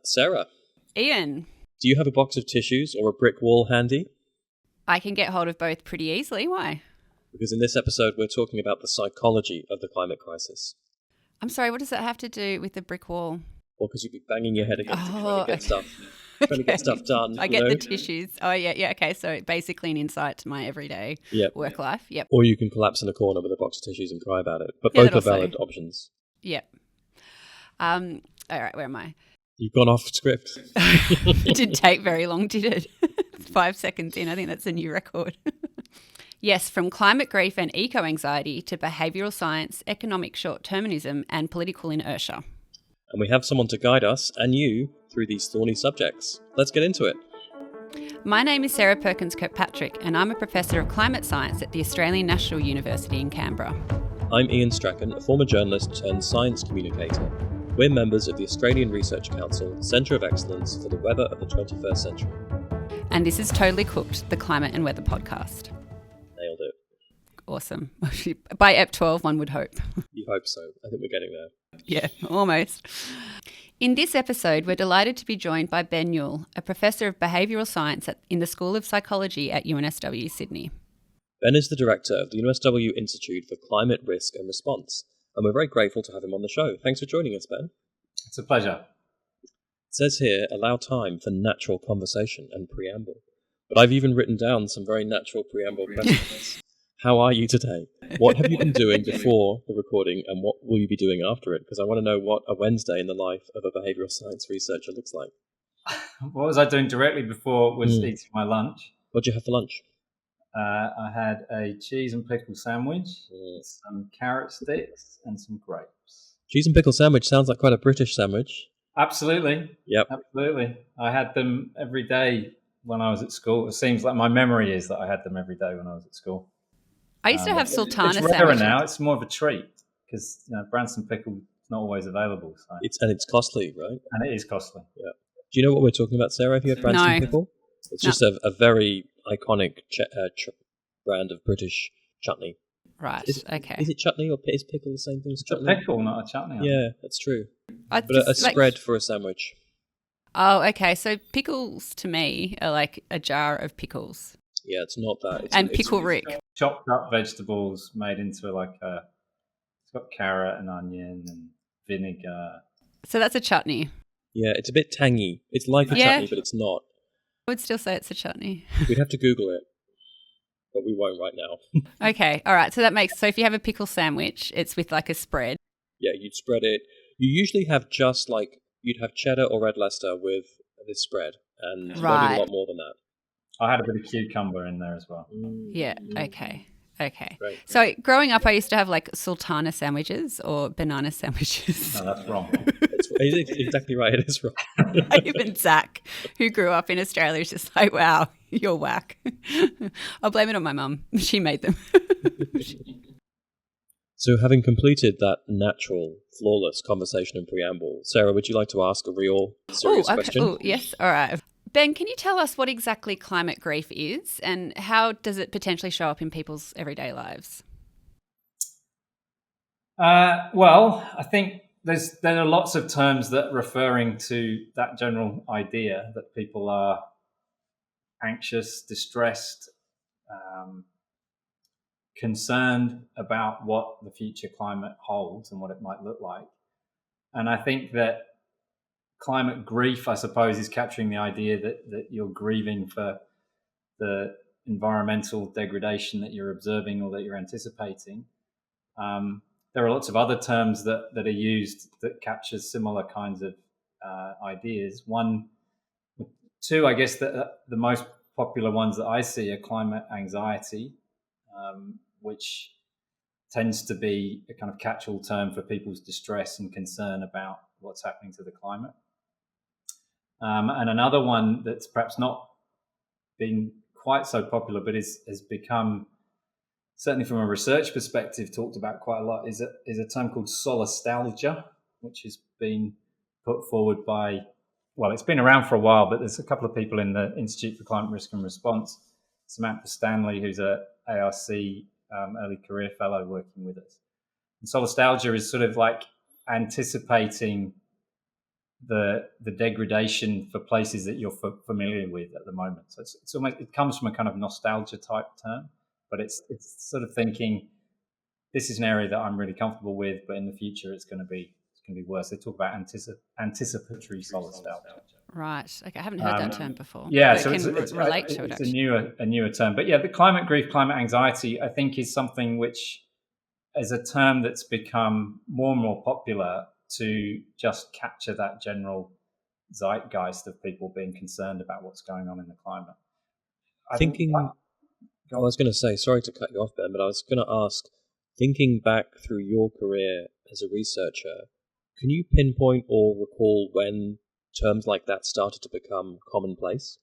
Sarah, Iain. do you have a box of tissues or a brick wall handy? I can get hold of both pretty easily. Why? Because in this episode, we're talking about the psychology of the climate crisis. I'm sorry, what does that have to do with the brick wall? Well, because you'd be banging your head against it trying to get okay. trying to get stuff done. I get the tissues. Oh, yeah. Okay, so basically an insight to my everyday work life. Yep. Or you can collapse in a corner with a box of tissues and cry about it. But Yeah, both that are valid also. options. Yep. All right, where am I? You've gone off script. It didn't take very long, did it? 5 seconds in. I think that's a new record. Yes, from climate grief and eco-anxiety to behavioural science, economic short-termism and political inertia. And we have someone to guide us and you through these thorny subjects. Let's get into it. My name is Sarah Perkins-Kirkpatrick and I'm a Professor of Climate Science at the Australian National University in Canberra. I'm Iain Strachan, a former journalist turned science communicator. We're members of the Australian Research Council Centre of Excellence for the Weather of the 21st Century. And this is Totally Cooked, the climate and weather podcast. Nailed it. Awesome. By Ep 12, one would hope. You hope so. I think we're getting there. Yeah, almost. In this episode, we're delighted to be joined by Ben Newell, a Professor of Behavioural Science in the School of Psychology at UNSW Sydney. Ben is the director of the UNSW Institute for Climate Risk and Response, and we're very grateful to have him on the show. Thanks for joining us, Ben. It's a pleasure. It says here, allow time for natural conversation and preamble. But I've even written down some very natural preamble questions. How are you today? What have you been doing before the recording, and what will you be doing after it? Because I want to know what a Wednesday in the life of a behavioural science researcher looks like. What was I doing directly before was eating my lunch. What did you have for lunch? I had a cheese and pickle sandwich, some carrot sticks, and some grapes. Cheese and pickle sandwich sounds like quite a British sandwich. Absolutely. Yep. Absolutely. I had them every day when I was at school. It seems like my memory is that I had them every day when I was at school. I used to have sultana sandwiches. It's rarer sandwiches. now. It's more of a treat because Branston pickle is not always available. So. It's costly, right? And it is costly. Yeah. Do you know what we're talking about, Sarah? Have you had Branston pickle? It's just a very iconic brand of British chutney. Right. Okay. Is it chutney or is pickle the same thing as chutney? It's a pickle, not a chutney. Yeah, that's true. But a spread for a sandwich. Oh, okay. So pickles to me are like a jar of pickles. Yeah, it's not that. It's pickle Rick. Chopped up vegetables made into it's got carrot and onion and vinegar. So that's a chutney. Yeah, it's a bit tangy. It's like a chutney, but it's not. I would still say it's a chutney. We'd have to Google it, but we won't right now. Okay, all right. So if you have a pickle sandwich, it's with like a spread. Yeah, you'd spread it. You usually have you'd have cheddar or red Leicester with this spread, and maybe a lot more than that. I had a bit of cucumber in there as well. Yeah, okay. Great. So growing up, I used to have like sultana sandwiches or banana sandwiches. No, that's wrong. It's exactly right. It is wrong. Even Zach, who grew up in Australia, is just like, wow, you're whack. I'll blame it on my mum. She made them. So having completed that natural, flawless conversation and preamble, Sarah, would you like to ask a real serious question? Oh, yes. All right. Ben, can you tell us what exactly climate grief is and how does it potentially show up in people's everyday lives? Well, I think there are lots of terms that referring to that general idea that people are anxious, distressed, concerned about what the future climate holds and what it might look like. And I think that climate grief, I suppose, is capturing the idea that you're grieving for the environmental degradation that you're observing or that you're anticipating. There are lots of other terms that are used that capture similar kinds of ideas. Two, I guess the most popular ones that I see are climate anxiety, which tends to be a kind of catch-all term for people's distress and concern about what's happening to the climate. And another one that's perhaps not been quite so popular, but has become, certainly from a research perspective, talked about quite a lot, is a term called solastalgia, which has been put forward by, well, it's been around for a while, but there's a couple of people in the Institute for Climate Risk and Response, Samantha Stanley, who's a ARC early career fellow working with us. And solastalgia is sort of like anticipating the degradation for places that you're familiar with at the moment. So it's almost, it comes from a kind of nostalgia type term, but it's sort of thinking this is an area that I'm really comfortable with, but in the future it's going to be worse. They talk about anticipatory solastalgia. Right. Okay, I haven't heard that term before. Yeah, but so it's relate to it. It's a newer term, but yeah, the climate grief, climate anxiety, I think is something which is a term that's become more and more popular to just capture that general zeitgeist of people being concerned about what's going on in the climate. I was going to say, sorry to cut you off, Ben, but I was going to ask, thinking back through your career as a researcher, can you pinpoint or recall when terms like that started to become commonplace?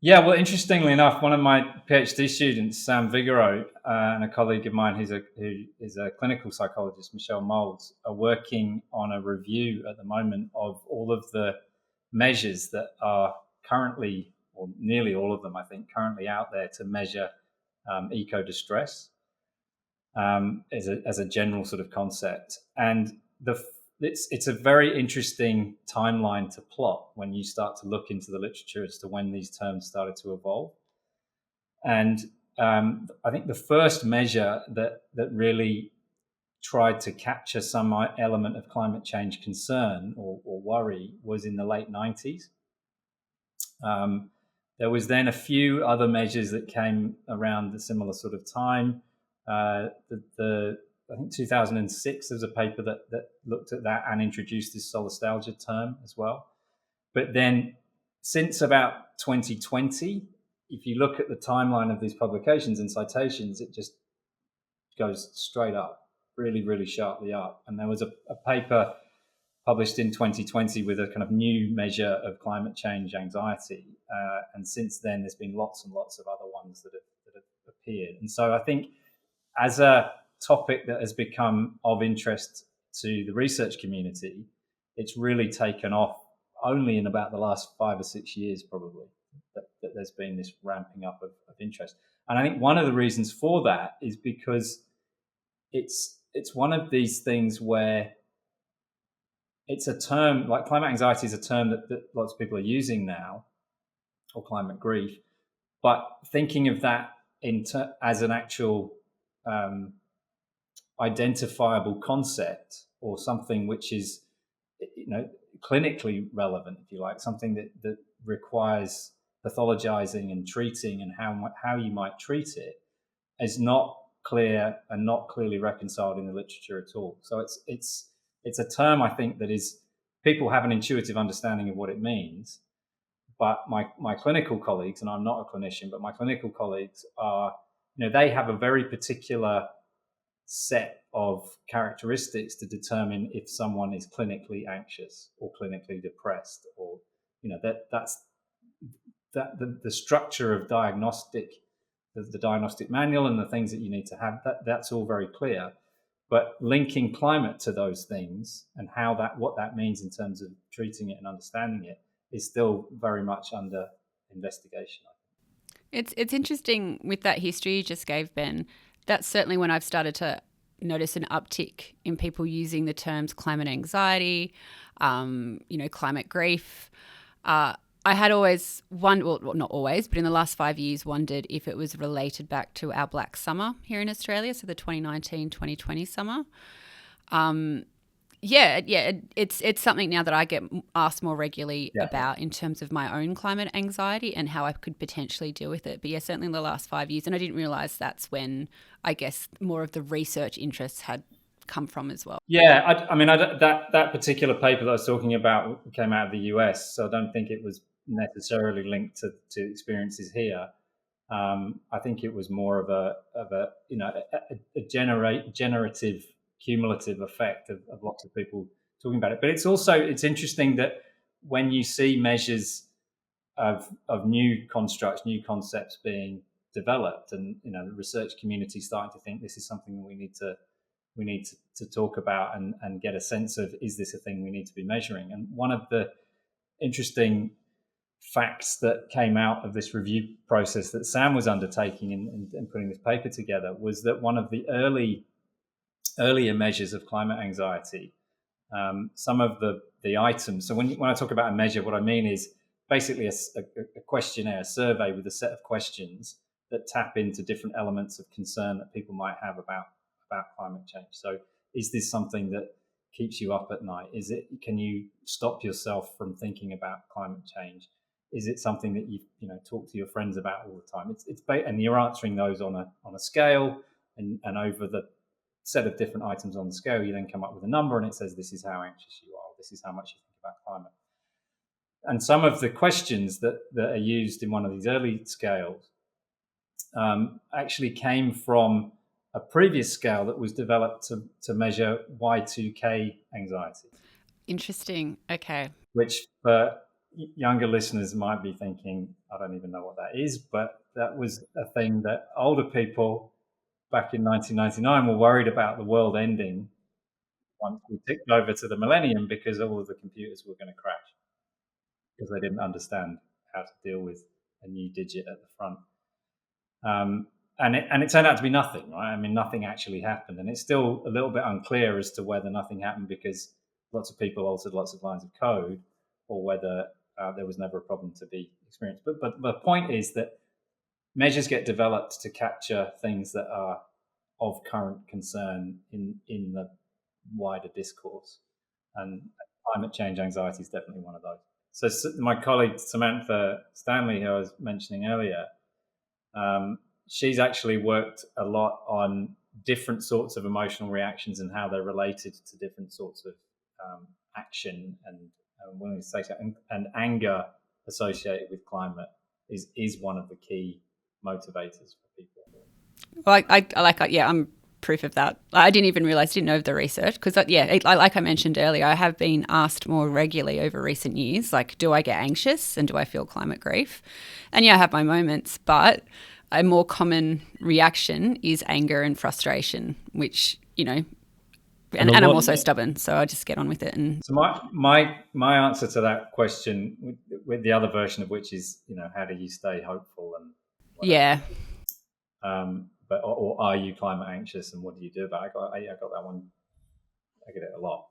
Yeah, well, interestingly enough, one of my PhD students, Sam Vigoureau, and a colleague of mine who is a clinical psychologist, Michelle Moulds, are working on a review at the moment of all of the measures that are currently, or nearly all of them, I think, currently out there to measure eco-distress as a general sort of concept. And it's a very interesting timeline to plot when you start to look into the literature as to when these terms started to evolve. And I think the first measure that really tried to capture some element of climate change concern or worry was in the late 90s. There was then a few other measures that came around the similar sort of time. I think 2006, there was a paper that looked at that and introduced this solastalgia term as well. But then since about 2020, if you look at the timeline of these publications and citations, it just goes straight up, really, really sharply up. And there was a paper published in 2020 with a kind of new measure of climate change anxiety. And since then, there's been lots and lots of other ones that have appeared. And so I think as a topic that has become of interest to the research community, it's really taken off only in about the last 5 or 6 years, probably, that there's been this ramping up of interest. And I think one of the reasons for that is because it's one of these things where it's a term, like climate anxiety is a term that lots of people are using now, or climate grief, but thinking of that as an actual identifiable concept or something which is, clinically relevant, if you like, something that requires pathologizing and treating and how you might treat it, is not clear and not clearly reconciled in the literature at all. So it's a term, I think, that is, people have an intuitive understanding of what it means, but my clinical colleagues, and I'm not a clinician, but my clinical colleagues are, they have a very particular set of characteristics to determine if someone is clinically anxious or clinically depressed, or that's the structure of the diagnostic manual and the things that you need to have, that's all very clear. But linking climate to those things and what that means in terms of treating it and understanding it is still very much under investigation. It's interesting with that history you just gave, Ben. That's certainly when I've started to notice an uptick in people using the terms climate anxiety, climate grief. I had always wondered, well, not always, but in the last 5 years, wondered if it was related back to our Black Summer here in Australia, so the 2019-2020 summer. It's something now that I get asked more regularly about in terms of my own climate anxiety and how I could potentially deal with it. But yeah, certainly in the last 5 years, and I didn't realise that's when I guess more of the research interests had come from as well. Yeah, that particular paper that I was talking about came out of the US, so I don't think it was necessarily linked to experiences here. I think it was more of a generative cumulative effect of lots of people talking about it. But it's interesting that when you see measures of new constructs, new concepts being developed, and the research community starting to think this is something we need to talk about and get a sense of, is this a thing we need to be measuring? And one of the interesting facts that came out of this review process that Sam was undertaking in putting this paper together was that one of the earlier measures of climate anxiety some of the items. So when I talk about a measure, what I mean is basically a questionnaire, a survey with a set of questions that tap into different elements of concern that people might have about climate change. So is this something that keeps you up at night? Can you stop yourself from thinking about climate change? Is it something that you talk to your friends about all the time? And you're answering those on a scale, and over the set of different items on the scale, you then come up with a number, and it says this is how anxious you are, this is how much you think about climate. And some of the questions that are used in one of these early scales actually came from a previous scale that was developed to measure Y2K anxiety. Interesting. Okay. Which for younger listeners might be thinking, I don't even know what that is, but that was a thing that older people back in 1999 were worried about the world ending once we ticked over to the millennium, because all of the computers were going to crash because they didn't understand how to deal with a new digit at the front. And it turned out to be nothing, right? I mean, nothing actually happened. And it's still a little bit unclear as to whether nothing happened because lots of people altered lots of lines of code, or whether there was never a problem to be experienced. But the point is that measures get developed to capture things that are of current concern in the wider discourse. And climate change anxiety is definitely one of those. So my colleague Samantha Stanley, who I was mentioning earlier, she's actually worked a lot on different sorts of emotional reactions and how they're related to different sorts of action and willingness to take that. And anger associated with climate is one of the key motivators for people. Well, I'm proof of that. I didn't know of the research because, like I mentioned earlier, I have been asked more regularly over recent years, like, do I get anxious and do I feel climate grief? And I have my moments, but a more common reaction is anger and frustration, which, and I'm also stubborn, so I just get on with it. And so my answer to that question, with the other version of which is, how do you stay hopeful and whatever. But or are you climate anxious and what do you do about it? I got that one. I get it a lot.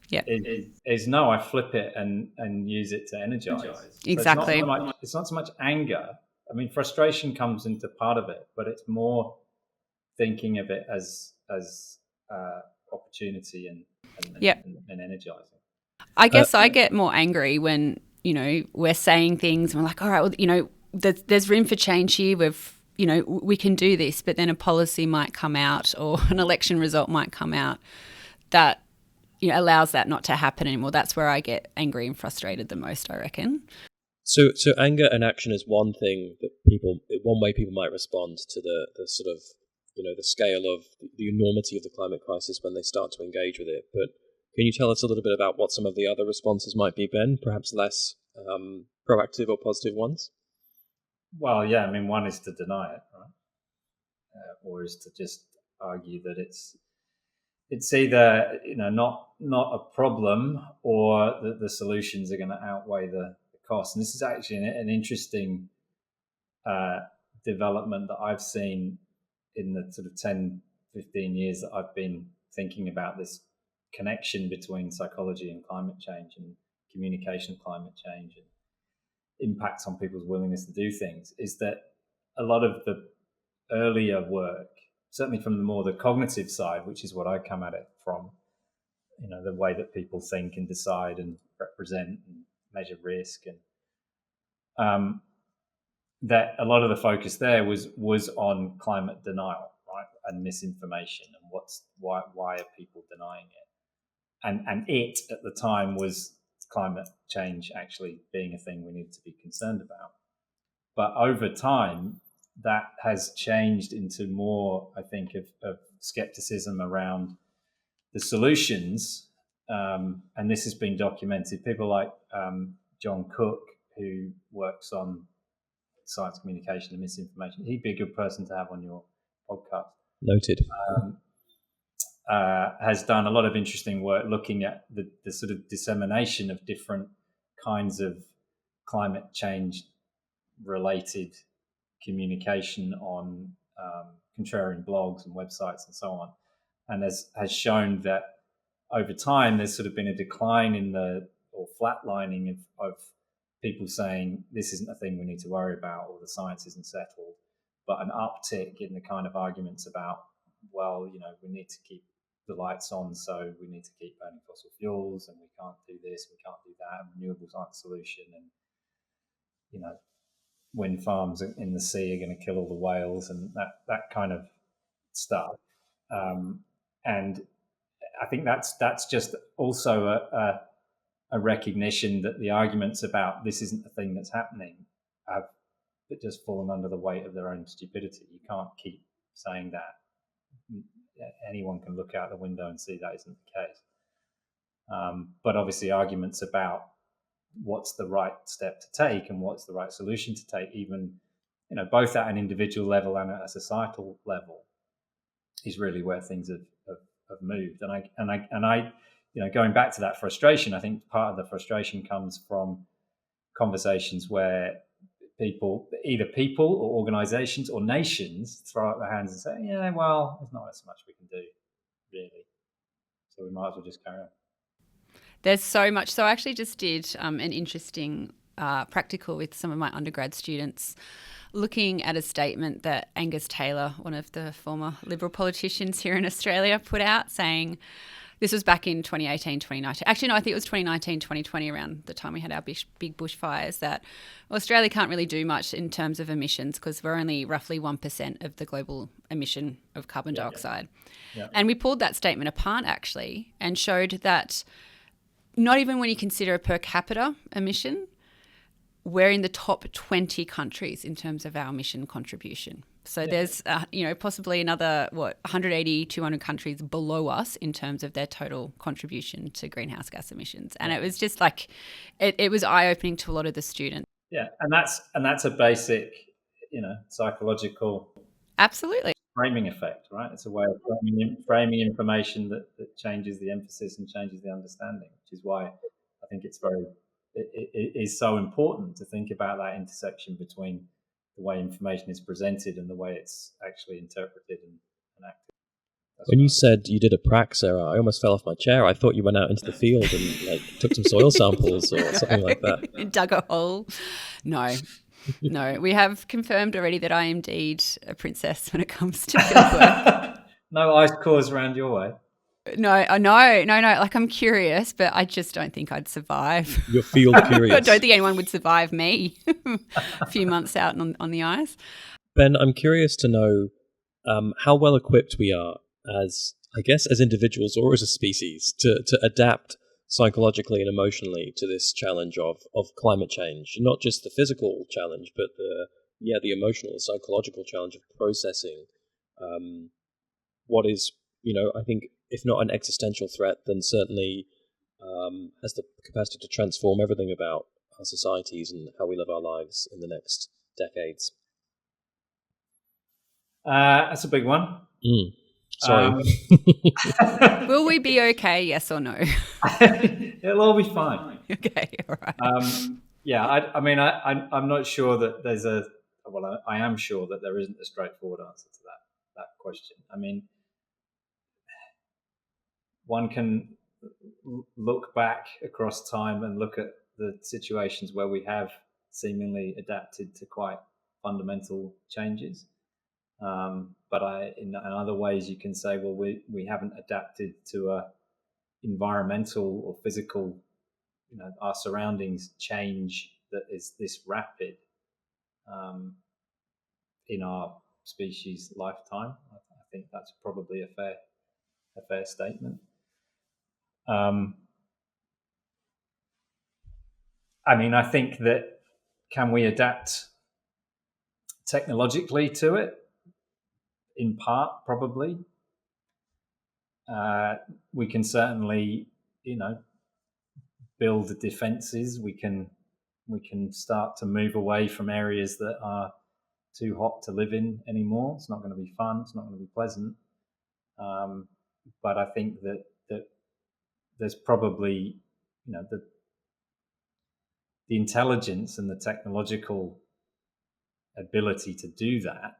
Yeah, is no. I flip it and use it to energize. Exactly. So it's not so much anger. I mean, frustration comes into part of it, but it's more thinking of it as opportunity and energizing. I guess I get more angry when we're saying things and we're like, all right, well, there's room for change here. We can do this, but then a policy might come out or an election result might come out that allows that not to happen anymore. That's where I get angry and frustrated the most, I reckon. So anger and action is one thing that one way people might respond to the sort of, the scale of the enormity of the climate crisis when they start to engage with it. But can you tell us a little bit about what some of the other responses might be, Ben? Perhaps less proactive or positive ones? Well, yeah, I mean, one is to deny it, right? Or is to just argue that it's either not a problem, or that the solutions are going to outweigh the cost. And this is actually an interesting development that I've seen in the sort of 10, 15 years that I've been thinking about this connection between psychology and climate change, and communication of climate change, and impacts on people's willingness to do things, is that a lot of the earlier work, certainly from the cognitive side, which is what I come at it from, the way that people think and decide and represent and measure risk, and that a lot of the focus there was on climate denial, right, and misinformation, and why are people denying it, and it at the time was climate change actually being a thing we need to be concerned about. But over time, that has changed into more, I think, of skepticism around the solutions. And this has been documented. People like John Cook, who works on science communication and misinformation, he'd be a good person to have on your podcast. Noted. Has done a lot of interesting work looking at the sort of dissemination of different kinds of climate change related communication on contrarian blogs and websites and so on, and has shown that over time, there's sort of been a decline or flatlining of people saying this isn't a thing we need to worry about, or the science isn't settled, but an uptick in the kind of arguments about, well, we need to keep the lights on, so we need to keep burning fossil fuels, and we can't do this, we can't do that, and renewables aren't the solution, and wind farms in the sea are going to kill all the whales, and that kind of stuff. And I think that's just also a recognition that the arguments about this isn't the thing that's happening have just fallen under the weight of their own stupidity. You can't keep saying that. Anyone can look out the window and see that isn't the case. But obviously arguments about what's the right step to take and what's the right solution to take, even both at an individual level and at a societal level, is really where things have moved. And I going back to that frustration, I think part of the frustration comes from conversations where either people or organizations or nations throw up their hands and say, yeah, well, there's not so much we can do, really, so we might as well just carry on. There's so much. So I actually just did an interesting practical with some of my undergrad students, looking at a statement that Angus Taylor, one of the former Liberal politicians here in Australia, put out, saying, this was back in 2018, 2019. Actually, no, I think it was 2019, 2020, around the time we had our big bushfires, that Australia can't really do much in terms of emissions because we're only roughly 1% of the global emission of carbon dioxide. Yeah. And we pulled that statement apart, actually, and showed that not even when you consider a per capita emission, we're in the top 20 countries in terms of our emission contribution. So there's, possibly another, 180, 200 countries below us in terms of their total contribution to greenhouse gas emissions. And it was just like, it was eye-opening to a lot of the students. Yeah, and that's a basic, psychological Absolutely framing effect, right? It's a way of framing information that changes the emphasis and changes the understanding, which is why I think it is so important to think about that intersection between the way information is presented and the way it's actually interpreted and acted. When you said you did a prac, Sarah, I almost fell off my chair. I thought you went out into the field and took some soil samples or something like that. Dug a hole. No, we have confirmed already that I am indeed a princess when it comes to field work. No ice cores around your way. No. Like, I'm curious, but I just don't think I'd survive. You're field curious. I don't think anyone would survive me a few months out on the ice. Ben, I'm curious to know how well equipped we are as individuals or as a species to adapt psychologically and emotionally to this challenge of climate change. Not just the physical challenge, but the emotional, the psychological challenge of processing what is, I think, if not an existential threat, then certainly has the capacity to transform everything about our societies and how we live our lives in the next decades. That's a big one. Sorry. Will we be okay, yes or no? It'll all be fine. Okay, all right. I'm not sure that I am sure that there isn't a straightforward answer to that question. I mean, one can look back across time and look at the situations where we have seemingly adapted to quite fundamental changes. But in other ways, you can say, well, we haven't adapted to a environmental or physical, our surroundings change that is this rapid in our species lifetime. I think that's probably a fair statement. I think that, can we adapt technologically to it? In part, probably. We can certainly, build the defenses. We can start to move away from areas that are too hot to live in anymore. It's not going to be fun. It's not going to be pleasant. But I think that there's probably, the intelligence and the technological ability to do that.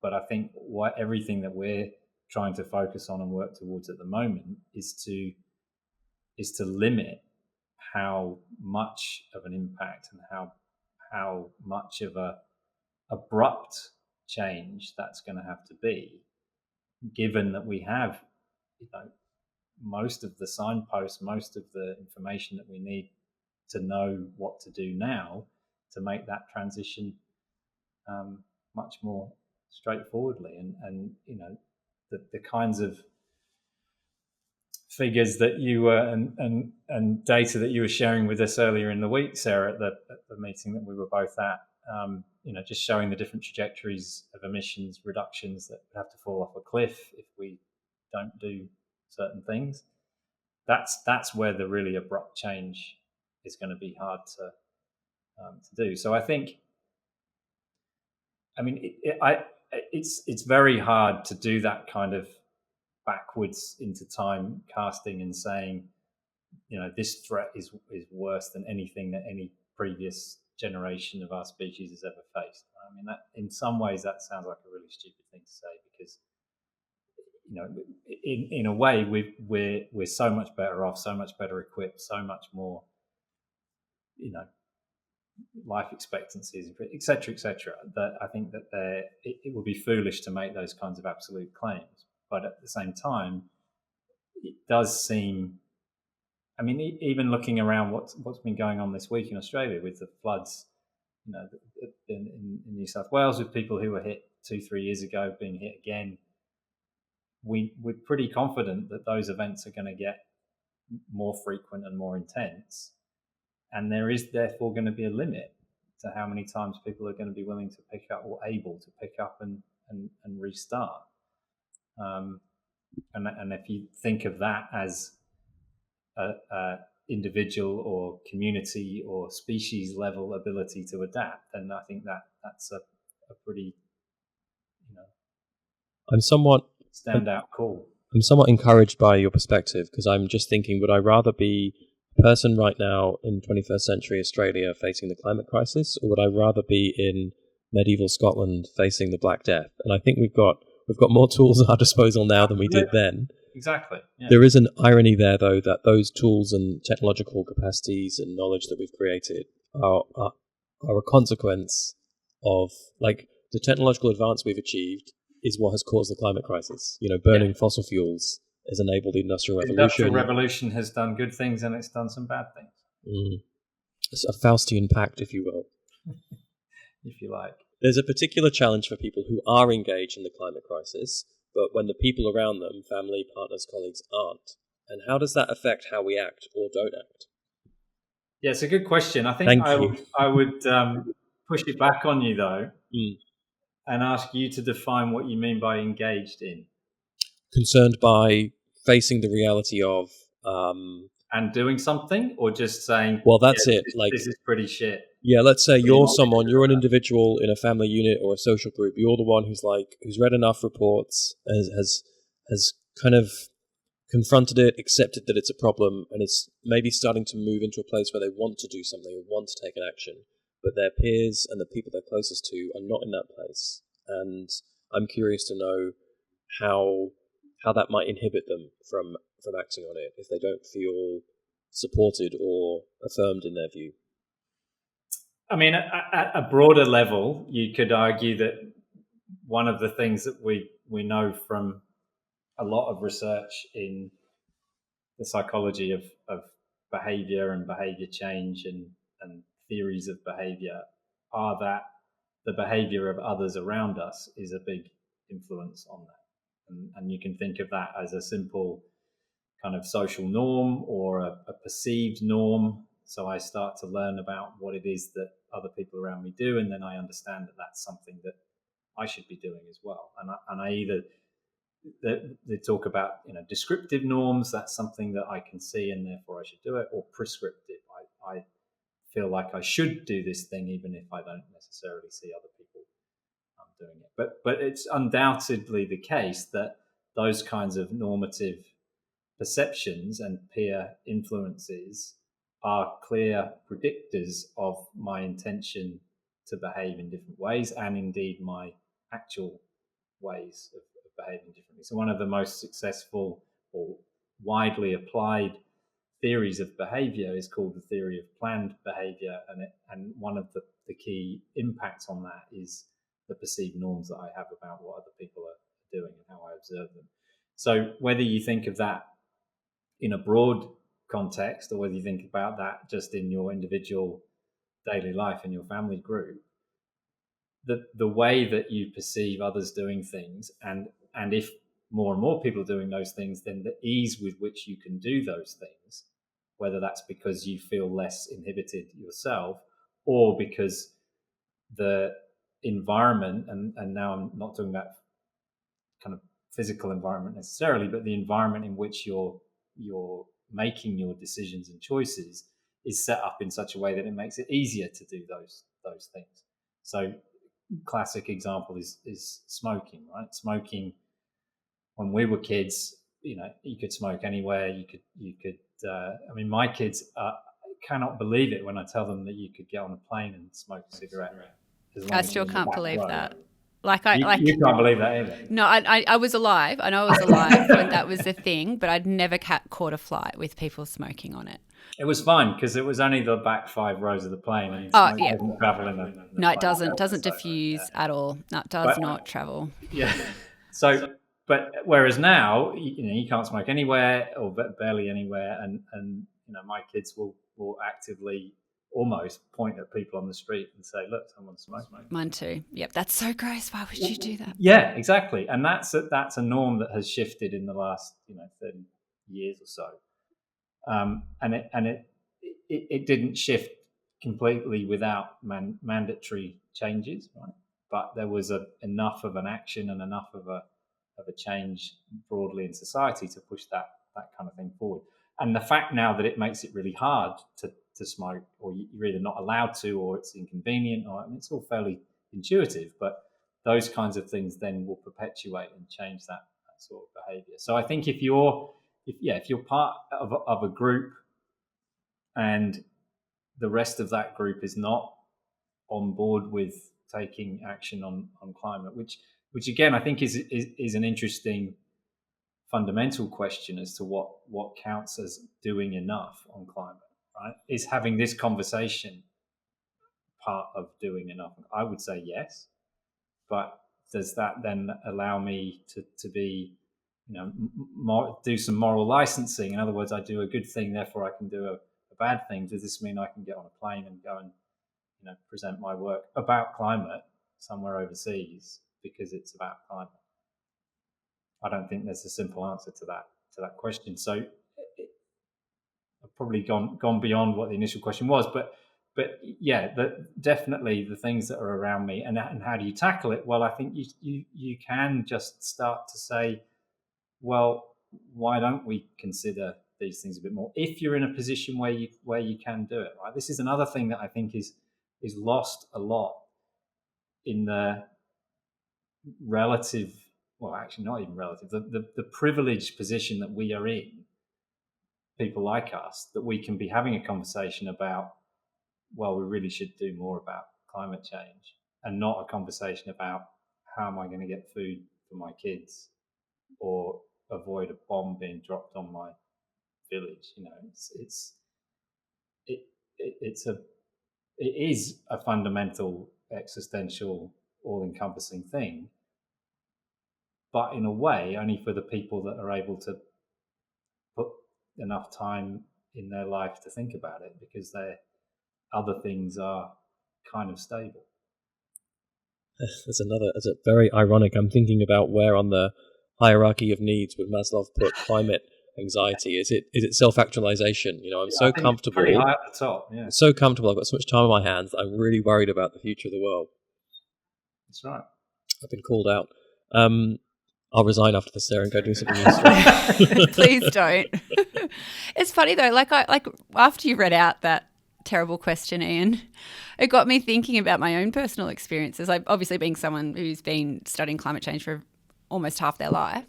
But I think everything that we're trying to focus on and work towards at the moment is to is to limit how much of an impact and how much of a abrupt change that's going to have to be, given that we have, most of the signposts, most of the information that we need to know what to do now to make that transition much more straightforwardly. And the kinds of figures that you were and data that you were sharing with us earlier in the week, Sarah, at the meeting that we were both at, just showing the different trajectories of emissions reductions that have to fall off a cliff if we don't do certain things. That's where the really abrupt change is going to be hard to do. So I think, it's very hard to do that kind of backwards into time casting and saying, this threat is worse than anything that any previous generation of our species has ever faced. I mean, that in some ways that sounds like a really stupid thing to say, because in a way we're so much better off, so much better equipped, so much more life expectancies, etc., that I think that it would be foolish to make those kinds of absolute claims. But at the same time, it does seem, even looking around what's been going on this week in Australia with the floods, in New South Wales, with people who were hit 2-3 years ago being hit again, we're pretty confident that those events are going to get more frequent and more intense. And there is therefore going to be a limit to how many times people are going to be willing to pick up or able to pick up and restart. And if you think of that as a individual or community or species level ability to adapt, then I think that's a pretty standout call. I'm somewhat encouraged by your perspective, because I'm just thinking, would I rather be a person right now in 21st century Australia facing the climate crisis, or would I rather be in medieval Scotland facing the Black Death? And I think we've got more tools at our disposal now than we did then. Exactly. Yeah. There is an irony there, though, that those tools and technological capacities and knowledge that we've created are a consequence of, like, the technological advance we've achieved is what has caused the climate crisis. Burning fossil fuels has enabled the Industrial Revolution. The Industrial Revolution has done good things and it's done some bad things. It's a Faustian pact, if you will. If you like. There's a particular challenge for people who are engaged in the climate crisis, but when the people around them, family, partners, colleagues, aren't. And how does that affect how we act or don't act? Yeah, it's a good question. I think I would push it back on you, though, and ask you to define what you mean by engaged in. Concerned by facing the reality of... and doing something, or just saying, well, that's it. This is pretty shit. Yeah, let's say you're an individual in a family unit or a social group. You're the one who's read enough reports, has kind of confronted it, accepted that it's a problem, and is maybe starting to move into a place where they want to do something or want to take an action, but their peers and the people they're closest to are not in that place. And I'm curious to know how that might inhibit them from acting on it if they don't feel supported or affirmed in their view. I mean, at a broader level, you could argue that one of the things that we know from a lot of research in the psychology of behavior and behavior change and theories of behavior are that the behavior of others around us is a big influence on that. And you can think of that as a simple kind of social norm or a perceived norm. So I start to learn about what it is that other people around me do, and then I understand that that's something that I should be doing as well. And I either they talk about descriptive norms, that's something that I can see and therefore I should do it, or prescriptive. I feel like I should do this thing even if I don't necessarily see other people doing it. But it's undoubtedly the case that those kinds of normative perceptions and peer influences are clear predictors of my intention to behave in different ways, and indeed my actual ways of behaving differently. So one of the most successful or widely applied theories of behavior is called the theory of planned behavior, and one of the key impacts on that is the perceived norms that I have about what other people are doing and how I observe them. So whether you think of that in a broad context or whether you think about that just in your individual daily life in your family group, the way that you perceive others doing things, and if more and more people are doing those things, then the ease with which you can do those things, whether that's because you feel less inhibited yourself or because the environment, and now I'm not talking about kind of physical environment necessarily, but the environment in which you're making your decisions and choices is set up in such a way that it makes it easier to do those things. So classic example is smoking, right? Smoking, when we were kids, you could smoke anywhere. You could. I mean, my kids cannot believe it when I tell them that you could get on a plane and smoke a cigarette. I still can't believe that. You can't believe that either. No, I was alive. I know I was alive when that was the thing, but I'd never caught a flight with people smoking on it. It was fine because it was only the back 5 rows of the plane. And yeah. Travel in the no, it doesn't. Doesn't diffuse at all. No, it does not travel. Yeah. So, but whereas now, you can't smoke anywhere or barely anywhere, and my kids will actively almost point at people on the street and say, "Look, someone's smoking." Mine too. Yep, that's so gross. Why would you do that? Yeah, exactly. And that's a norm that has shifted in the last 30 years or so. And it didn't shift completely without mandatory changes, right? But there was enough of an action and enough of a change broadly in society to push that kind of thing forward. And the fact now that it makes it really hard to smoke, or you're either not allowed to, or it's inconvenient, it's all fairly intuitive, but those kinds of things then will perpetuate and change that sort of behavior. So I think if you're part of a group and the rest of that group is not on board with taking action on climate, which again I think is an interesting fundamental question as to what counts as doing enough on climate, right? Is having this conversation part of doing enough? I would say yes, but does that then allow me to be do some moral licensing? In other words, I do a good thing, therefore I can do a bad thing. Does this mean I can get on a plane and go and present my work about climate somewhere overseas because it's about climate? I don't think there's a simple answer to that question. So I've probably gone beyond what the initial question was, but yeah, definitely the things that are around me, and how do you tackle it? Well, I think you can just start to say, well, why don't we consider these things a bit more if you're in a position where you can do it, right? This is another thing that I think is lost a lot in the relative, well, actually not even relative, the privileged position that we are in, people like us, that we can be having a conversation about, well, we really should do more about climate change, and not a conversation about how am I going to get food for my kids or avoid a bomb being dropped on my village. It is a fundamental, existential, all-encompassing thing, but in a way only for the people that are able to put enough time in their life to think about it, because their other things are kind of stable. That's a very ironic. I'm thinking about where on the hierarchy of needs would Maslow put climate anxiety? Is it self-actualization? I'm so comfortable. Pretty high at the top, yeah. So comfortable. I've got so much time on my hands that I'm really worried about the future of the world. That's right. I've been called out. I'll resign after this, Sarah, and go do something useful. Please don't. It's funny though. Like after you read out that terrible question, Iain, it got me thinking about my own personal experiences. Like, obviously, being someone who's been studying climate change for almost half their life,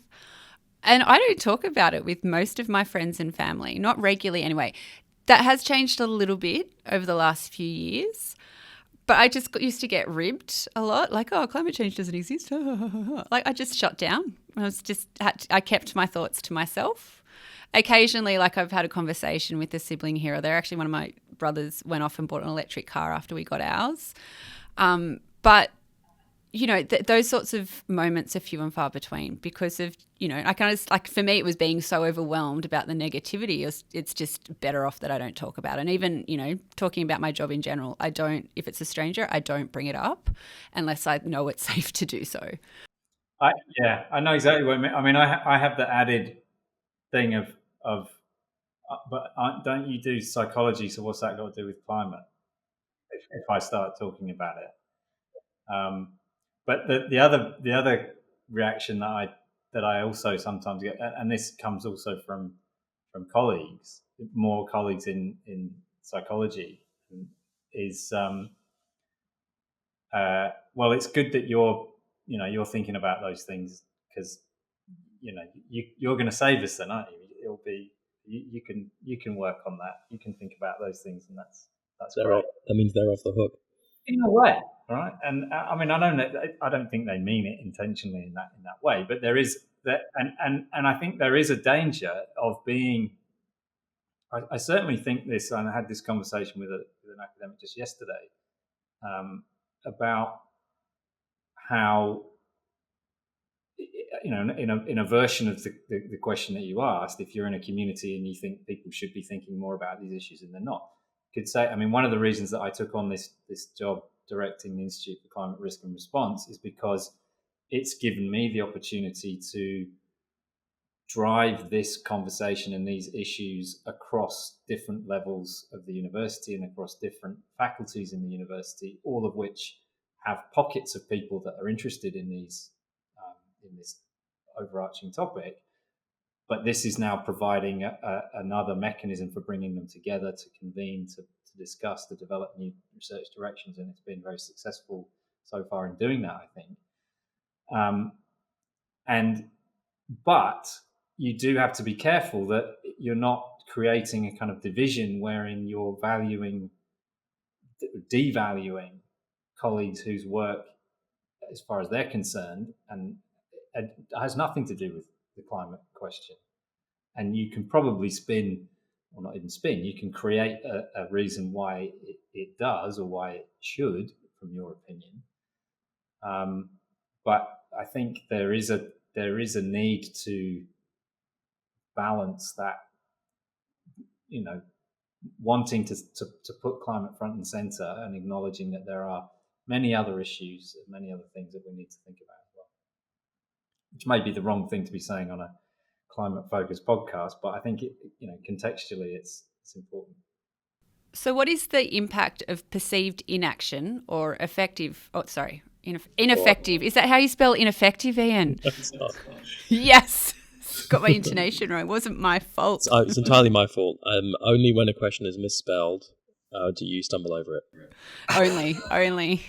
and I don't talk about it with most of my friends and family, not regularly anyway. That has changed a little bit over the last few years. But I just used to get ribbed a lot, like, oh, climate change doesn't exist. Like, I just shut down. I kept my thoughts to myself. Occasionally, like I've had a conversation with a sibling here, or they're actually one of my brothers went off and bought an electric car after we got ours. But you know, those sorts of moments are few and far between because of, you know, I kind of like, for me, it was being so overwhelmed about the negativity. It's just better off that I don't talk about it. And even, you know, talking about my job in general, if it's a stranger, I don't bring it up unless I know it's safe to do so. I know exactly what you mean. I mean, I have the added thing of but don't you do psychology? So what's that got to do with climate? If I start talking about it. But the other reaction that I also sometimes get, and this comes also from colleagues, more colleagues in psychology, is well, it's good that you're thinking about those things because you're going to save us then, aren't you? It'll be you can work on that. You can think about those things, and that's great. That means they're off the hook. In a way, right? And I mean, I don't think they mean it intentionally in that way, but there is that, and I think there is a danger of being. I certainly think this, and I had this conversation with an academic just yesterday about how, you know, in a version of the question that you asked, if you're in a community and you think people should be thinking more about these issues and they're not, could say, I mean, one of the reasons that I took on this job directing the Institute for Climate Risk and Response is because it's given me the opportunity to drive this conversation and these issues across different levels of the university and across different faculties in the university, all of which have pockets of people that are interested in these in this overarching topic. But this is now providing another mechanism for bringing them together to convene, to discuss, to develop new research directions, and it's been very successful so far in doing that, I think. But you do have to be careful that you're not creating a kind of division wherein you're devaluing colleagues whose work, as far as they're concerned, and it has nothing to do with the climate question. And you can probably spin, or not even spin, you can create a reason why it does or why it should, from your opinion. But I think there is a need to balance that, you know, wanting to put climate front and center and acknowledging that there are many other issues and many other things that we need to think about as well. Which may be the wrong thing to be saying on a climate-focused podcast, but I think contextually it's important. So what is the impact of perceived inaction or effective... Oh, sorry, ineffective. Is that how you spell ineffective, Iain? Yes. Got my intonation wrong. It wasn't my fault. It's entirely my fault. Only when a question is misspelled do you stumble over it. Only.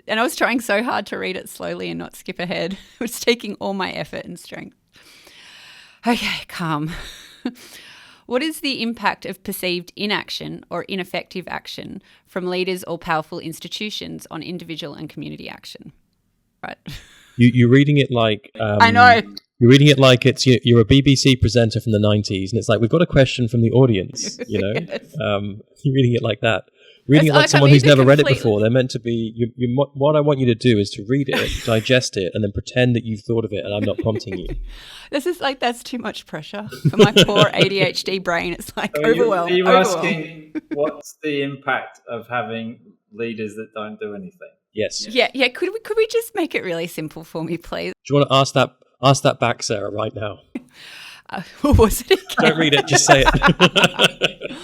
And I was trying so hard to read it slowly and not skip ahead. It was taking all my effort and strength. Okay, calm. What is the impact of perceived inaction or ineffective action from leaders or powerful institutions on individual and community action? Right. You're reading it like... I know. You're reading it like it's you're a BBC presenter from the 90s, and it's like, we've got a question from the audience, you know? Yes. You're reading it like that. Reading it like someone who's never read it before. They're meant to be... what I want you to do is to read it, digest it, and then pretend that you've thought of it and I'm not prompting you. This is like, that's too much pressure for my poor ADHD brain. It's like overwhelmed. You're asking what's the impact of having leaders that don't do anything? Yes. Yeah. Could we just make it really simple for me, please? Do you want to ask that back, Sarah, right now? What was it again? Don't read it, just say it.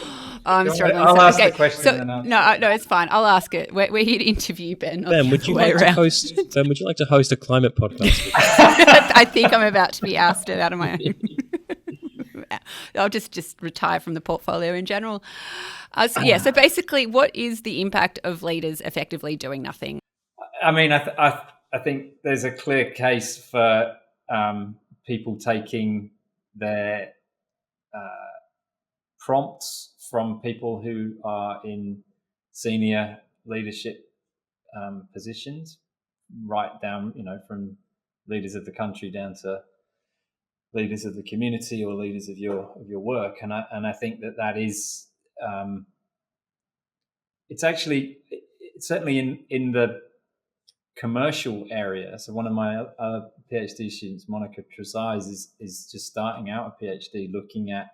I'm struggling. I'll ask the question. So, no, it's fine. I'll ask it. We're here to interview Ben. Ben, would you like to host a climate podcast? I think I'm about to be ousted out of my own. I'll just retire from the portfolio in general. So basically, what is the impact of leaders effectively doing nothing? I mean, I think there's a clear case for people taking their prompts from people who are in senior leadership positions, right down, from leaders of the country down to leaders of the community or leaders of your work. And I think that is it's certainly in the commercial area. So one of my PhD students, Monica Trezise, is just starting out a PhD looking at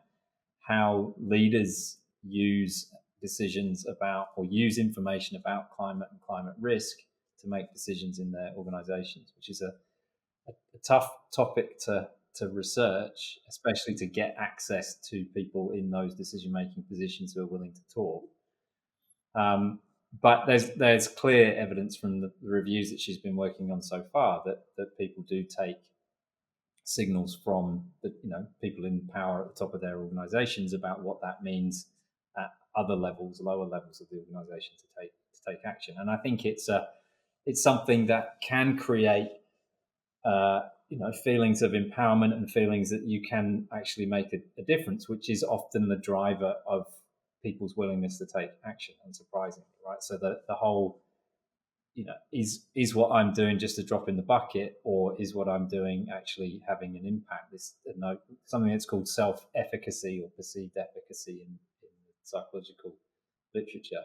how leaders use decisions about or use information about climate and climate risk to make decisions in their organizations, which is a tough topic to research, especially to get access to people in those decision-making positions who are willing to talk. But there's clear evidence from the reviews that she's been working on so far that people do take signals from the people in power at the top of their organizations about what that means at other levels, lower levels of the organization to take action. And I think it's something that can create feelings of empowerment and feelings that you can actually make a difference, which is often the driver of people's willingness to take action, unsurprisingly, right? So the whole, is what I'm doing just a drop in the bucket, or is what I'm doing actually having an impact? This something that's called self-efficacy or perceived efficacy in psychological literature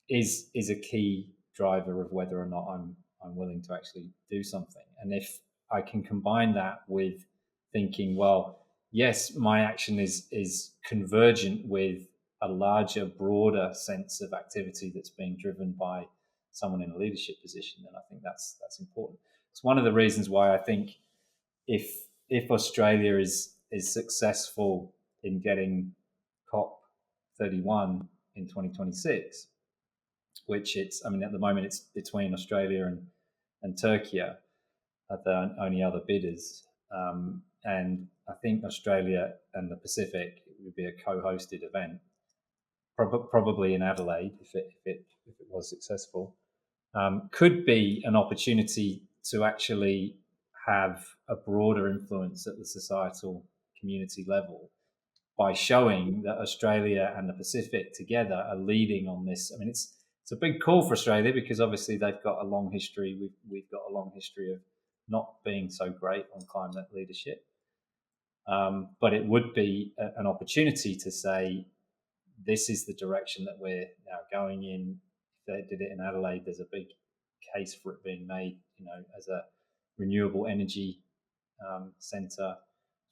is a key driver of whether or not I'm willing to actually do something. And if I can combine that with thinking, well, yes, my action is convergent with a larger, broader sense of activity that's being driven by someone in a leadership position, then I think that's important. It's one of the reasons why I think if Australia is successful in getting COP31 in 2026, which at the moment it's between Australia and Turkey are the only other bidders, and I think Australia and the Pacific would be a co-hosted event, probably in Adelaide if it was successful. Could be an opportunity to actually have a broader influence at the societal community level by showing that Australia and the Pacific together are leading on this. I mean, it's a big call for Australia because obviously they've got a long history. We've got a long history of not being so great on climate leadership. But it would be an opportunity to say, this is the direction that we're now going in. If they did it in Adelaide, there's a big case for it being made, as a renewable energy centre.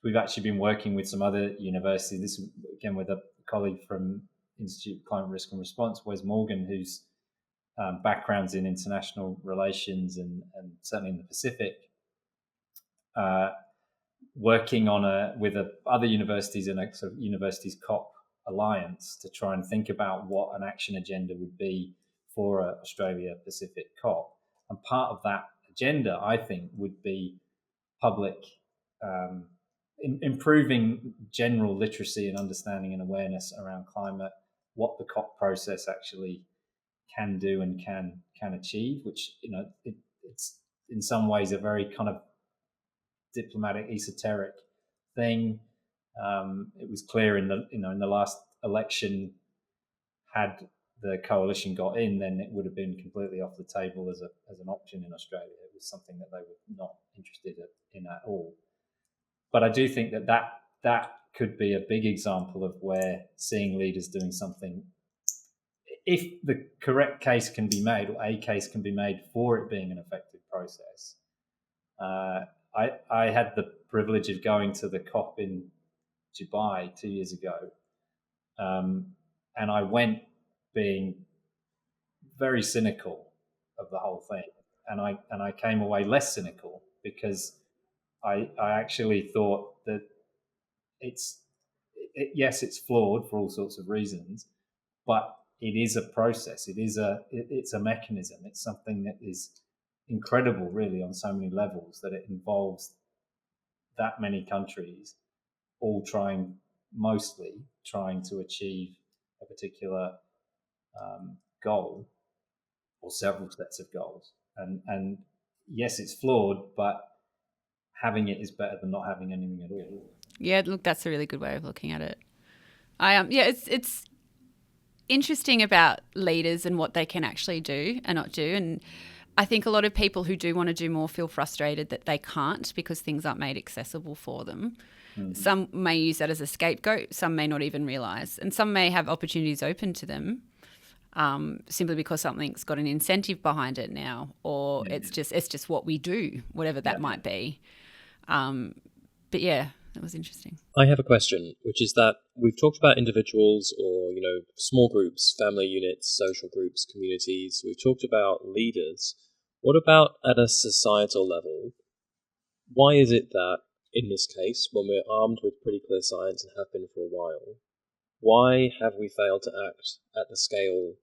We've actually been working with some other universities, this again with a colleague from Institute of Climate Risk and Response, Wes Morgan, whose background's in international relations and certainly in the Pacific, working on with other universities in a sort of universities COP alliance to try and think about what an action agenda would be for a Australia Pacific COP. And part of that agenda, I think, would be public improving general literacy and understanding and awareness around climate, what the COP process actually can do and can achieve, which it's in some ways a very kind of diplomatic, esoteric thing. It was clear in the last election, had the coalition got in, then it would have been completely off the table as an option in Australia. It was something that they were not interested in at all. But I do think that could be a big example of where seeing leaders doing something, if the correct case can be made, or a case can be made for it being an effective process. I had the privilege of going to the COP in Dubai 2 years ago, and I went being very cynical of the whole thing, and I came away less cynical because I actually thought that yes, it's flawed for all sorts of reasons, but it is a process. It's a mechanism. It's something that is incredible, really, on so many levels, that it involves that many countries all mostly trying to achieve a particular goal or several sets of goals. And yes, it's flawed, but having it is better than not having anything at all. Yeah, look, that's a really good way of looking at it. It's interesting about leaders and what they can actually do and not do. And I think a lot of people who do want to do more feel frustrated that they can't because things aren't made accessible for them. Mm-hmm. Some may use that as a scapegoat. Some may not even realise. And some may have opportunities open to them simply because something's got an incentive behind it now, or it's just what we do, whatever that might be. But yeah, that was interesting. I have a question, which is that we've talked about individuals or, small groups, family units, social groups, communities. We've talked about leaders. What about at a societal level? Why is it that, in this case, when we're armed with pretty clear science and have been for a while, why have we failed to act at the scale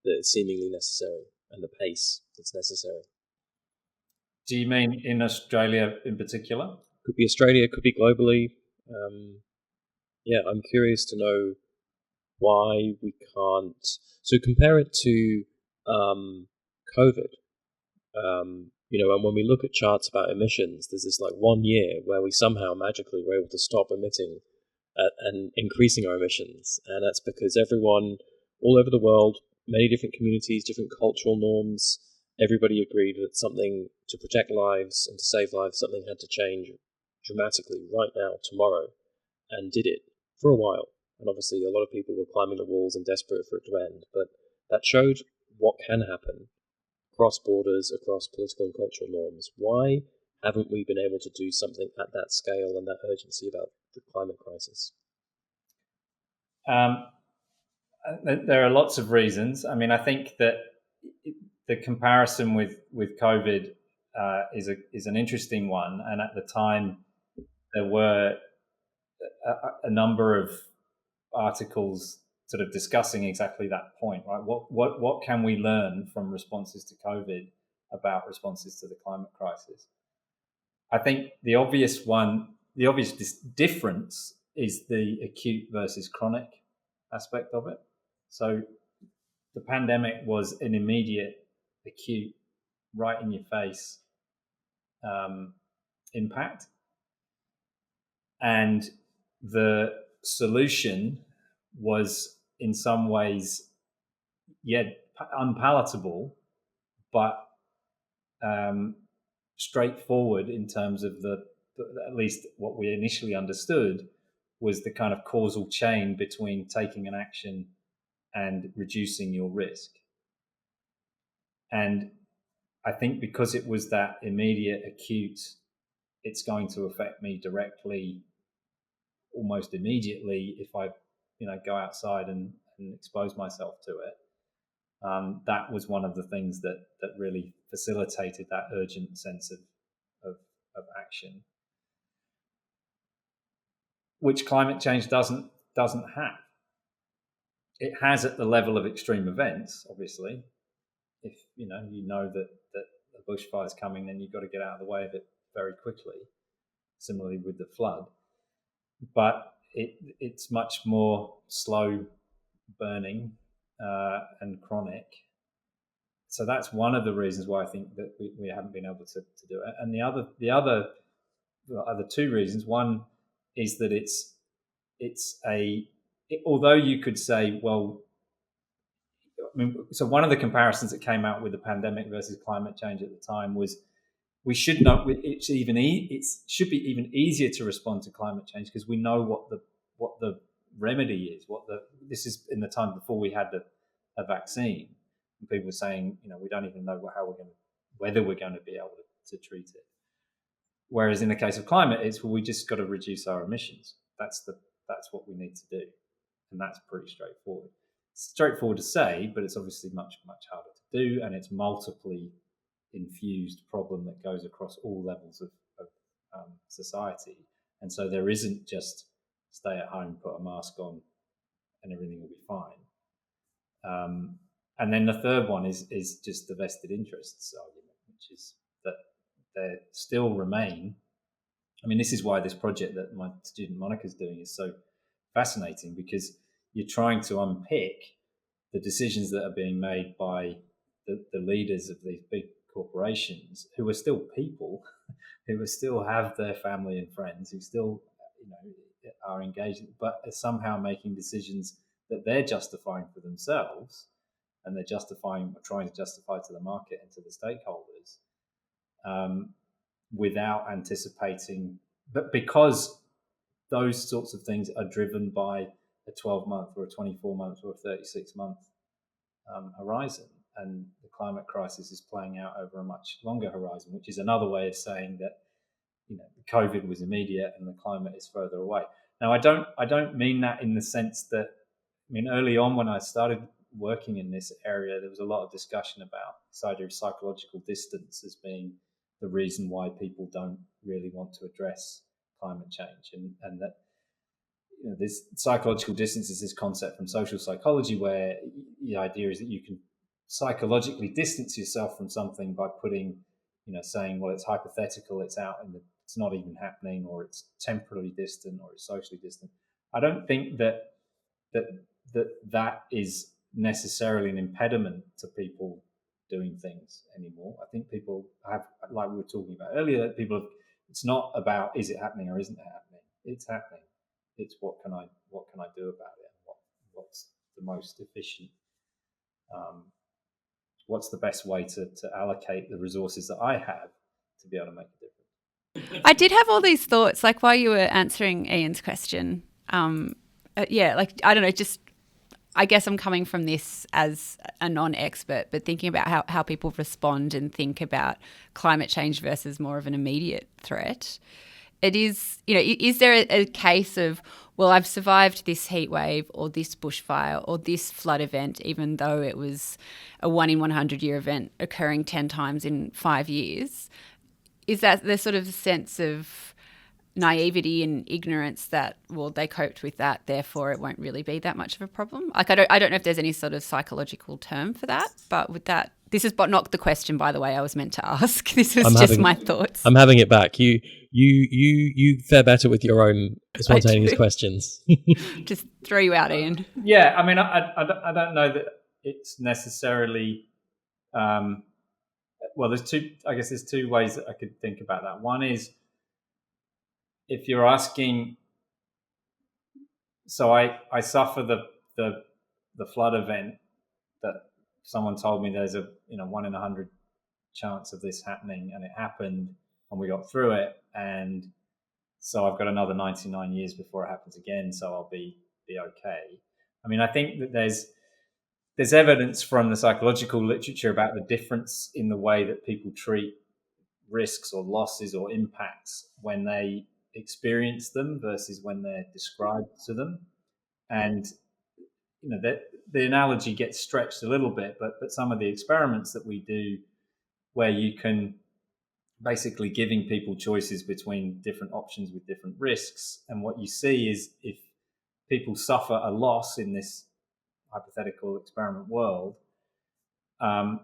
that is seemingly necessary and the pace that's necessary? Do you mean in Australia in particular? Could be Australia, could be globally. I'm curious to know why we can't. So compare it to COVID. And when we look at charts about emissions, there's this 1 year where we somehow magically were able to stop emitting and increasing our emissions. And that's because everyone all over the world, many different communities, different cultural norms, everybody agreed that something to protect lives and to save lives, something had to change dramatically right now, tomorrow, and did it for a while. And obviously a lot of people were climbing the walls and desperate for it to end, but that showed what can happen across borders, across political and cultural norms. Why haven't we been able to do something at that scale and that urgency about the climate crisis? There are lots of reasons. I mean, I think that the comparison with COVID is an interesting one. And at the time, there were a number of articles sort of discussing exactly that point, right? What can we learn from responses to COVID about responses to the climate crisis? I think the obvious difference is the acute versus chronic aspect of it. So the pandemic was an immediate, acute, right in your face impact. And the solution was in some ways, unpalatable, but straightforward in terms of at least what we initially understood was the kind of causal chain between taking an action and reducing your risk. And I think because it was that immediate, acute, it's going to affect me directly, almost immediately if I, go outside and expose myself to it. That was one of the things that really facilitated that urgent sense of action, which climate change doesn't have. It has at the level of extreme events, obviously. If you know that a bushfire is coming, then you've got to get out of the way of it very quickly. Similarly with the flood, but it's much more slow burning and chronic. So that's one of the reasons why I think that we haven't been able to do it. And the other two reasons. One is that although you could say, well, so one of the comparisons that came out with the pandemic versus climate change at the time was we should know it should be even easier to respond to climate change because we know what the remedy is. This is in the time before we had a vaccine, and people were saying, we don't even know whether we're going to be able to treat it. Whereas in the case of climate, it's we just got to reduce our emissions. That's what we need to do, and that's pretty straightforward. It's straightforward to say, but it's obviously much harder to do, and it's multiply infused problem that goes across all levels of society. And so there isn't just stay at home, put a mask on, and everything will be fine. And then the third one is just the vested interests argument, which is that there still remain. I mean, this is why this project that my student Monica's doing is so fascinating, because you're trying to unpick the decisions that are being made by the leaders of these big corporations, who are still people, who still have their family and friends, who still are engaged, but are somehow making decisions that they're justifying for themselves, and they're trying to justify to the market and to the stakeholders, without anticipating, but because those sorts of things are driven by a 12-month or a 24-month or a 36-month horizon, and the climate crisis is playing out over a much longer horizon, which is another way of saying that COVID was immediate and the climate is further away. Now, I don't mean that in the sense that, early on when I started working in this area, there was a lot of discussion about this idea of psychological distance as being the reason why people don't really want to address climate change, and that this psychological distance is this concept from social psychology where the idea is that you can psychologically distance yourself from something by putting, saying, well, it's hypothetical, it's not even happening, or it's temporally distant, or it's socially distant. I don't think that is necessarily an impediment to people doing things anymore. I think people have, like we were talking about earlier, that it's not about is it happening or isn't it happening. It's happening. It's what can I do about it? What's the most efficient? What's the best way to allocate the resources that I have to be able to make a difference? I did have all these thoughts, like while you were answering Ian's question. I don't know, just I guess I'm coming from this as a non-expert, but thinking about how people respond and think about climate change versus more of an immediate threat. It is, is there a case of, well, I've survived this heat wave or this bushfire or this flood event, even though it was a 1 in 100 year event occurring 10 times in 5 years? Is that the sort of sense of naivety and ignorance that, well, they coped with that, therefore it won't really be that much of a problem? Like, I don't know if there's any sort of psychological term for that, but with that, this is not the question, by the way, I was meant to ask. This was my thoughts. I'm having it back. You fare better with your own spontaneous questions. Just throw you out, Ian. Yeah, I don't know that it's necessarily. Well, there's two ways that I could think about that. One is, if you're asking, so I suffer the flood event that someone told me there's a 1 in 100 chance of this happening, and it happened, and we got through it, and so I've got another 99 years before it happens again, so I'll be okay. I think that there's evidence from the psychological literature about the difference in the way that people treat risks or losses or impacts when they experience them versus when they're described to them. And the analogy gets stretched a little bit, but some of the experiments that we do where you can basically giving people choices between different options with different risks, and what you see is if people suffer a loss in this hypothetical experiment world,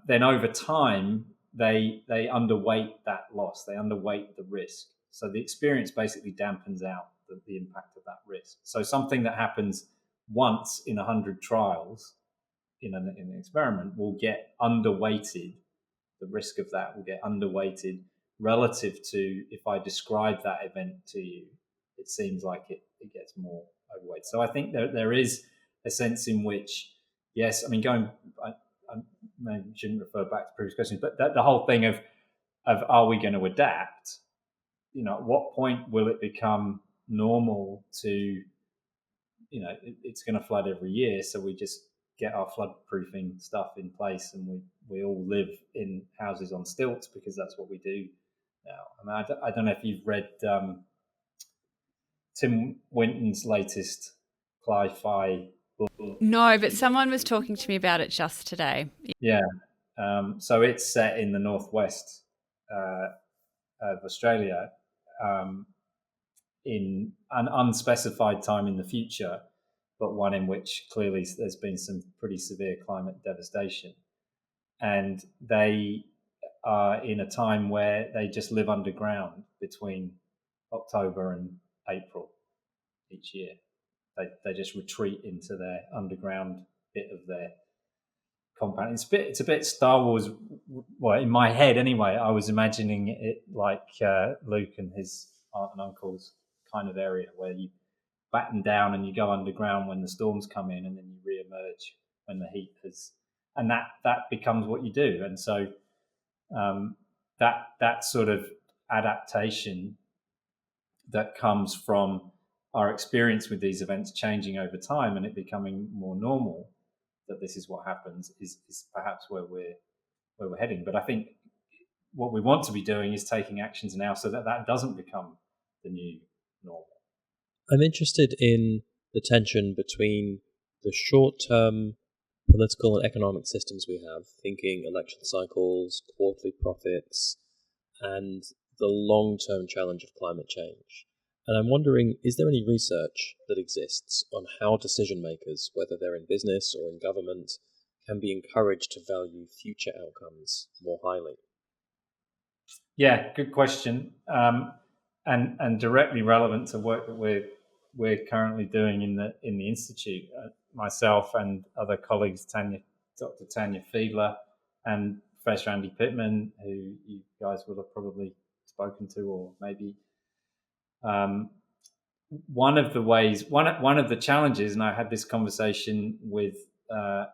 then over time they underweight that loss, they underweight the risk. So the experience basically dampens out the impact of that risk. So something that happens once in 100 trials in an experiment will get underweighted. The risk of that will get underweighted relative to if I describe that event to you, it seems like it gets more overweight. So I think there is a sense in which, yes, I maybe shouldn't refer back to previous questions, but the whole thing of are we going to adapt? At what point will it become normal to, it's going to flood every year, so we just get our flood proofing stuff in place and we all live in houses on stilts because that's what we do now. I don't know if you've read Tim Winton's latest Cli-Fi book. No, but someone was talking to me about it just today. Yeah. So it's set in the northwest of Australia in an unspecified time in the future, but one in which clearly there's been some pretty severe climate devastation. And they are in a time where they just live underground between October and April each year. They just retreat into their underground bit of their compound. It's a bit Star Wars. Well, in my head anyway, I was imagining it like Luke and his aunt and uncle's kind of area where you batten down and you go underground when the storms come in, and then you re-emerge when the heat has. and that becomes what you do. And so that sort of adaptation that comes from our experience with these events changing over time and it becoming more normal that this is what happens is perhaps where we're heading. But I think what we want to be doing is taking actions now so that doesn't become the new normal. I'm interested in the tension between the short-term political and economic systems we have, thinking election cycles, quarterly profits, and the long-term challenge of climate change. And I'm wondering, is there any research that exists on how decision makers, whether they're in business or in government, can be encouraged to value future outcomes more highly? Yeah, good question, and directly relevant to work that we're currently doing in the institute. Myself and other colleagues, Dr. Tanya Fiedler and Professor Andy Pittman, who you guys will have probably spoken to, or maybe one of the challenges, and I had this conversation with a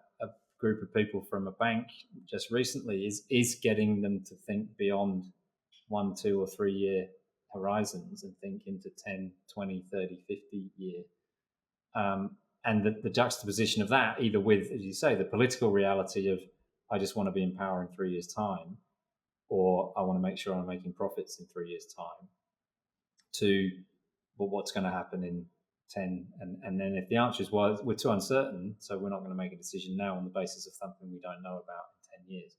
group of people from a bank just recently, is getting them to think beyond 1, 2 or 3 year horizons and think into 10, 20, 30, 50 year. And the juxtaposition of that, either with, as you say, the political reality of I just want to be in power in 3 years' time, or I want to make sure I'm making profits in 3 years' time, to but what's going to happen in 10, and then if the answer is, well, we're too uncertain, so we're not going to make a decision now on the basis of something we don't know about in 10 years.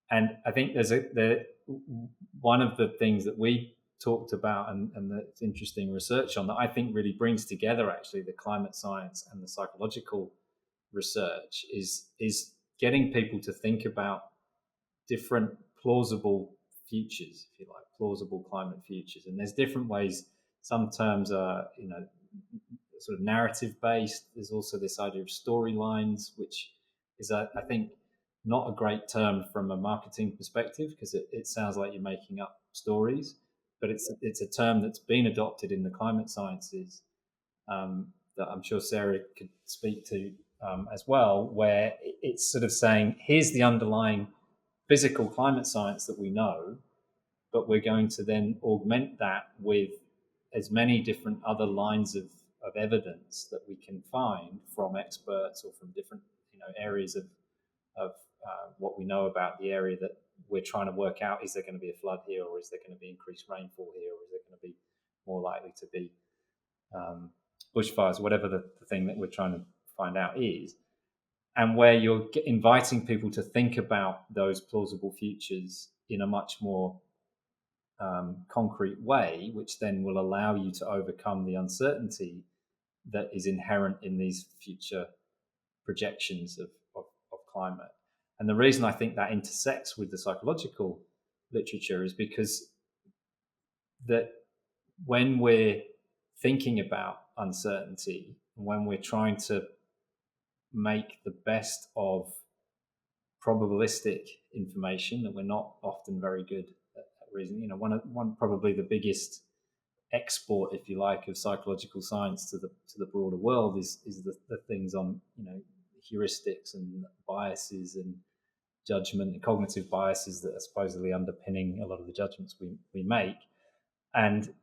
And I think there's one of the things that we talked about and that's interesting research on that I think really brings together actually the climate science and the psychological research is getting people to think about different plausible futures, if you like, plausible climate futures. And there's different ways. Some terms are, sort of narrative based. There's also this idea of storylines, which is, I think, not a great term from a marketing perspective because it sounds like you're making up stories, but it's a term that's been adopted in the climate sciences that I'm sure Sarah could speak to as well, where it's sort of saying, here's the underlying physical climate science that we know, but we're going to then augment that with as many different other lines of evidence that we can find from experts or from different areas of what we know about the area that we're trying to work out. Is there going to be a flood here, or is there going to be increased rainfall here, or is there going to be more likely to be bushfires, whatever the thing that we're trying to find out is, and where you're inviting people to think about those plausible futures in a much more concrete way, which then will allow you to overcome the uncertainty that is inherent in these future projections of climate. And the reason I think that intersects with the psychological literature is because that when we're thinking about uncertainty, when we're trying to make the best of probabilistic information that we're not often very good at reasoning, one probably the biggest export, if you like, of psychological science to the broader world is the things on heuristics and biases and judgment and cognitive biases that are supposedly underpinning a lot of the judgments we make. And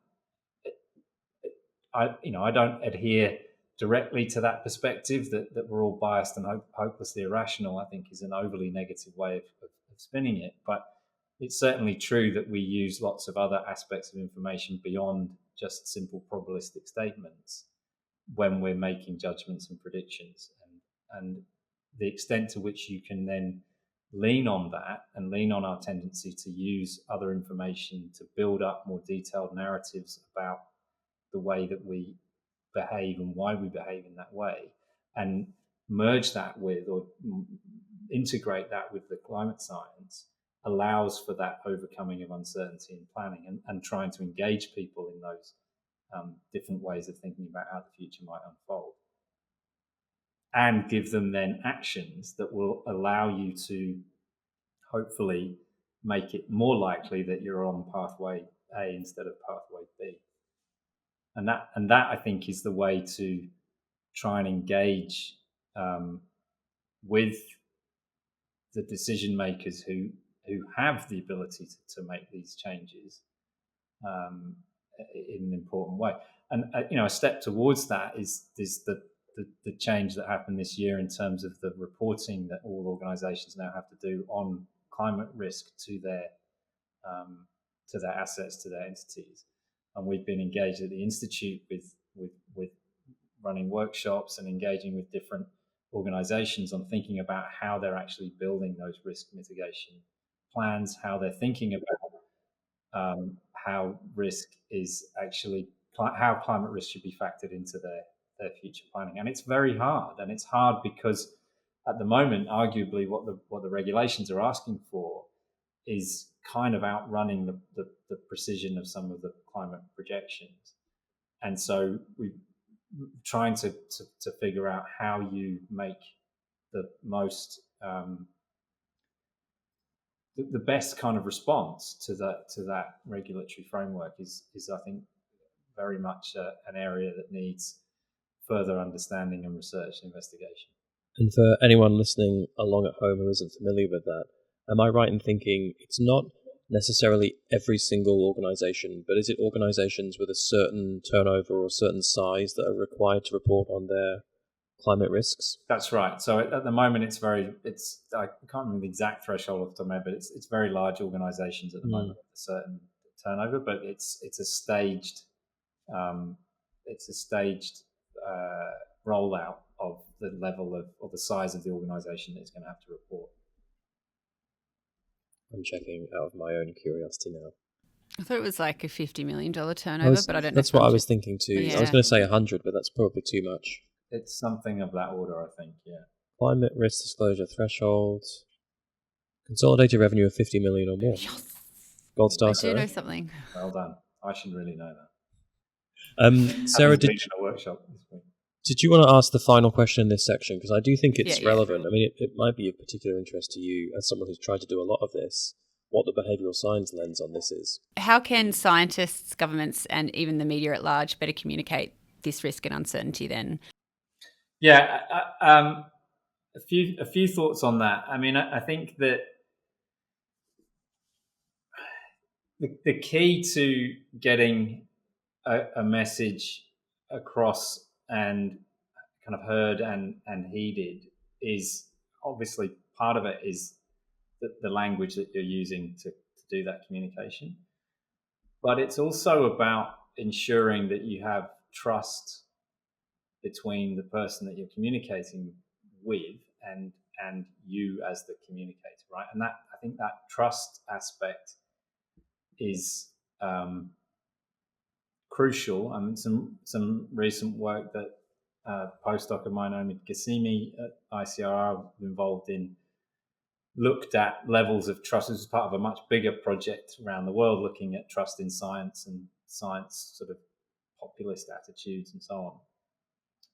I don't adhere directly to that perspective that we're all biased and hopelessly irrational. I think is an overly negative way of spinning it, but it's certainly true that we use lots of other aspects of information beyond just simple probabilistic statements when we're making judgments and predictions, and the extent to which you can then lean on that and lean on our tendency to use other information to build up more detailed narratives about the way that we behave and why we behave in that way, and merge that with or integrate that with the climate science, allows for that overcoming of uncertainty and planning and trying to engage people in those different ways of thinking about how the future might unfold, and give them then actions that will allow you to hopefully make it more likely that you're on pathway A instead of pathway B. And that I think is the way to try and engage with the decision makers who have the ability to make these changes in an important way. And a step towards that is the change that happened this year in terms of the reporting that all organisations now have to do on climate risk to their assets, to their entities. And we've been engaged at the Institute with running workshops and engaging with different organisations on thinking about how they're actually building those risk mitigation plans, how they're thinking about how risk is actually, how climate risk should be factored into their future planning. And it's very hard, and it's hard because at the moment, arguably, what the regulations are asking for is kind of outrunning the precision of some of the climate projections. And so we're trying to figure out how you make the most the best kind of response to that regulatory framework is I think very much an area that needs further understanding and research and investigation. And for anyone listening along at home who isn't familiar with that, am I right in thinking it's not necessarily every single organisation, but is it organisations with a certain turnover or certain size that are required to report on their climate risks? That's right. So at the moment, it's I can't remember the exact threshold off the top of my head, but it's very large organisations at the moment with a certain turnover, but it's a staged rollout of the level of or the size of the organisation that is going to have to report. I'm checking out of my own curiosity now. I thought it was like a $50 million turnover, but I don't know. That's what I was thinking too. Yeah. I was going to say 100, but that's probably too much. It's something of that order, I think, yeah. Climate risk disclosure threshold. Consolidated revenue of 50 million or more. Yes. Gold star, I do Sarah. know something. Well done. I should really know Sarah, that. Having been in a workshop this week. Did you want to ask the final question in this section? Because I do think it's Yeah. relevant. I mean, it might be of particular interest to you as someone who's tried to do a lot of this, what the behavioural science lens on this is. How can scientists, governments, and even the media at large better communicate this risk and uncertainty then? Yeah, a few thoughts on that. I mean, I think that the key to getting a message across and kind of heard and heeded is obviously part of it is the language that you're using to do that communication. But it's also about ensuring that you have trust between the person that you're communicating with and you as the communicator, right? And that, I think that trust aspect is crucial. I mean, some recent work that postdoc of mine, Omid Ghasimi at ICRR, was involved in, looked at levels of trust. This was part of a much bigger project around the world looking at trust in science and science sort of populist attitudes and so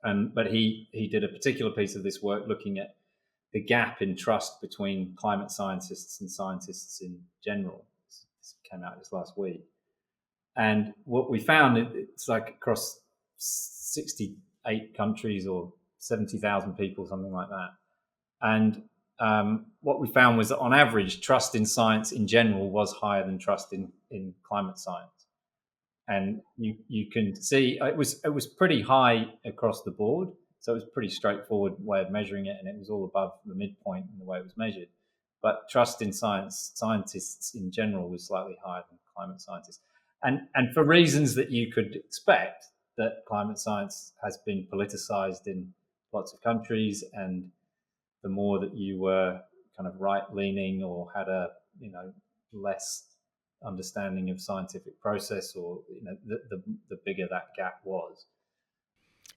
on. But he did a particular piece of this work looking at the gap in trust between climate scientists and scientists in general. This came out this last week. And what we found, it's like across 68 countries or 70,000 people, something like that. And what we found was that on average, trust in science in general was higher than trust in climate science. And you can see it was pretty high across the board. So it was a pretty straightforward way of measuring it, and it was all above the midpoint in the way it was measured. But trust in scientists in general was slightly higher than climate scientists. And for reasons that you could expect, that climate science has been politicized in lots of countries, and the more that you were kind of right-leaning or had a less understanding of scientific process, or the bigger that gap was.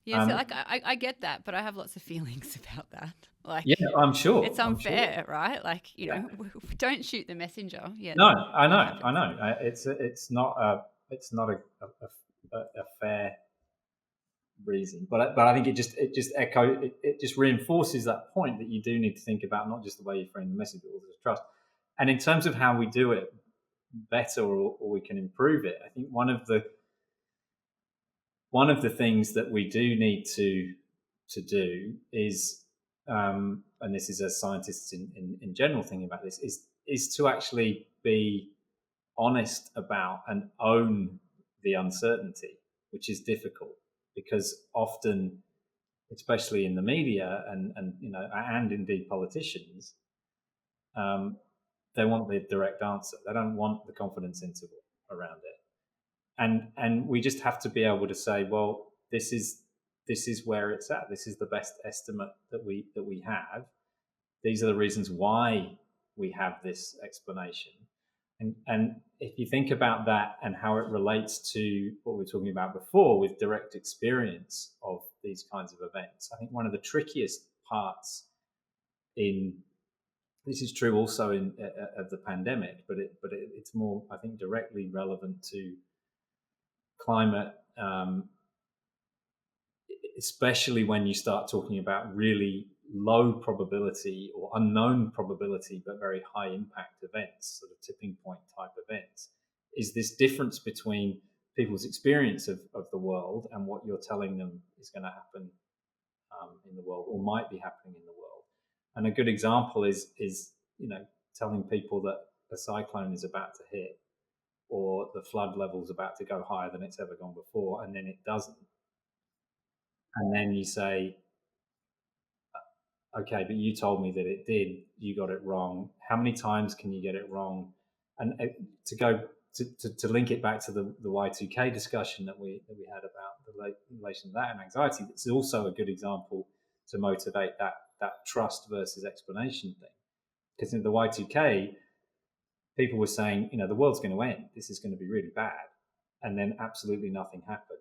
Yeah, so I get that, but I have lots of feelings about that. Like, yeah, I'm sure it's unfair, right? Like, don't shoot the messenger. Yeah. No, I know. It's not a fair reason, but I think it just reinforces that point that you do need to think about not just the way you frame the message, but also the trust. And in terms of how we do it better or we can improve it, I think one of the things that we do need to do is and this is as scientists in general thinking about this, is to actually be honest about and own the uncertainty, which is difficult because often, especially in the media and indeed politicians, they want the direct answer. They don't want the confidence interval around it. And we just have to be able to say, well, this is where it's at. This is the best estimate that we have. These are the reasons why we have this explanation. And if you think about that and how it relates to what we were talking about before with direct experience of these kinds of events, I think one of the trickiest parts this is true also of the pandemic, but it's more, I think, directly relevant to climate, especially when you start talking about really low probability or unknown probability but very high impact events, sort of tipping point type events, is this difference between people's experience of the world and what you're telling them is going to happen in the world or might be happening in the world. And a good example is telling people that a cyclone is about to hit or the flood level is about to go higher than it's ever gone before, and then it doesn't. And then you say, okay, but you told me that it did. You got it wrong. How many times can you get it wrong? And to link it back to the Y2K discussion that we had about the relation to that and anxiety, it's also a good example to motivate that trust versus explanation thing. Because in the Y2K, people were saying, the world's going to end. This is going to be really bad. And then absolutely nothing happened.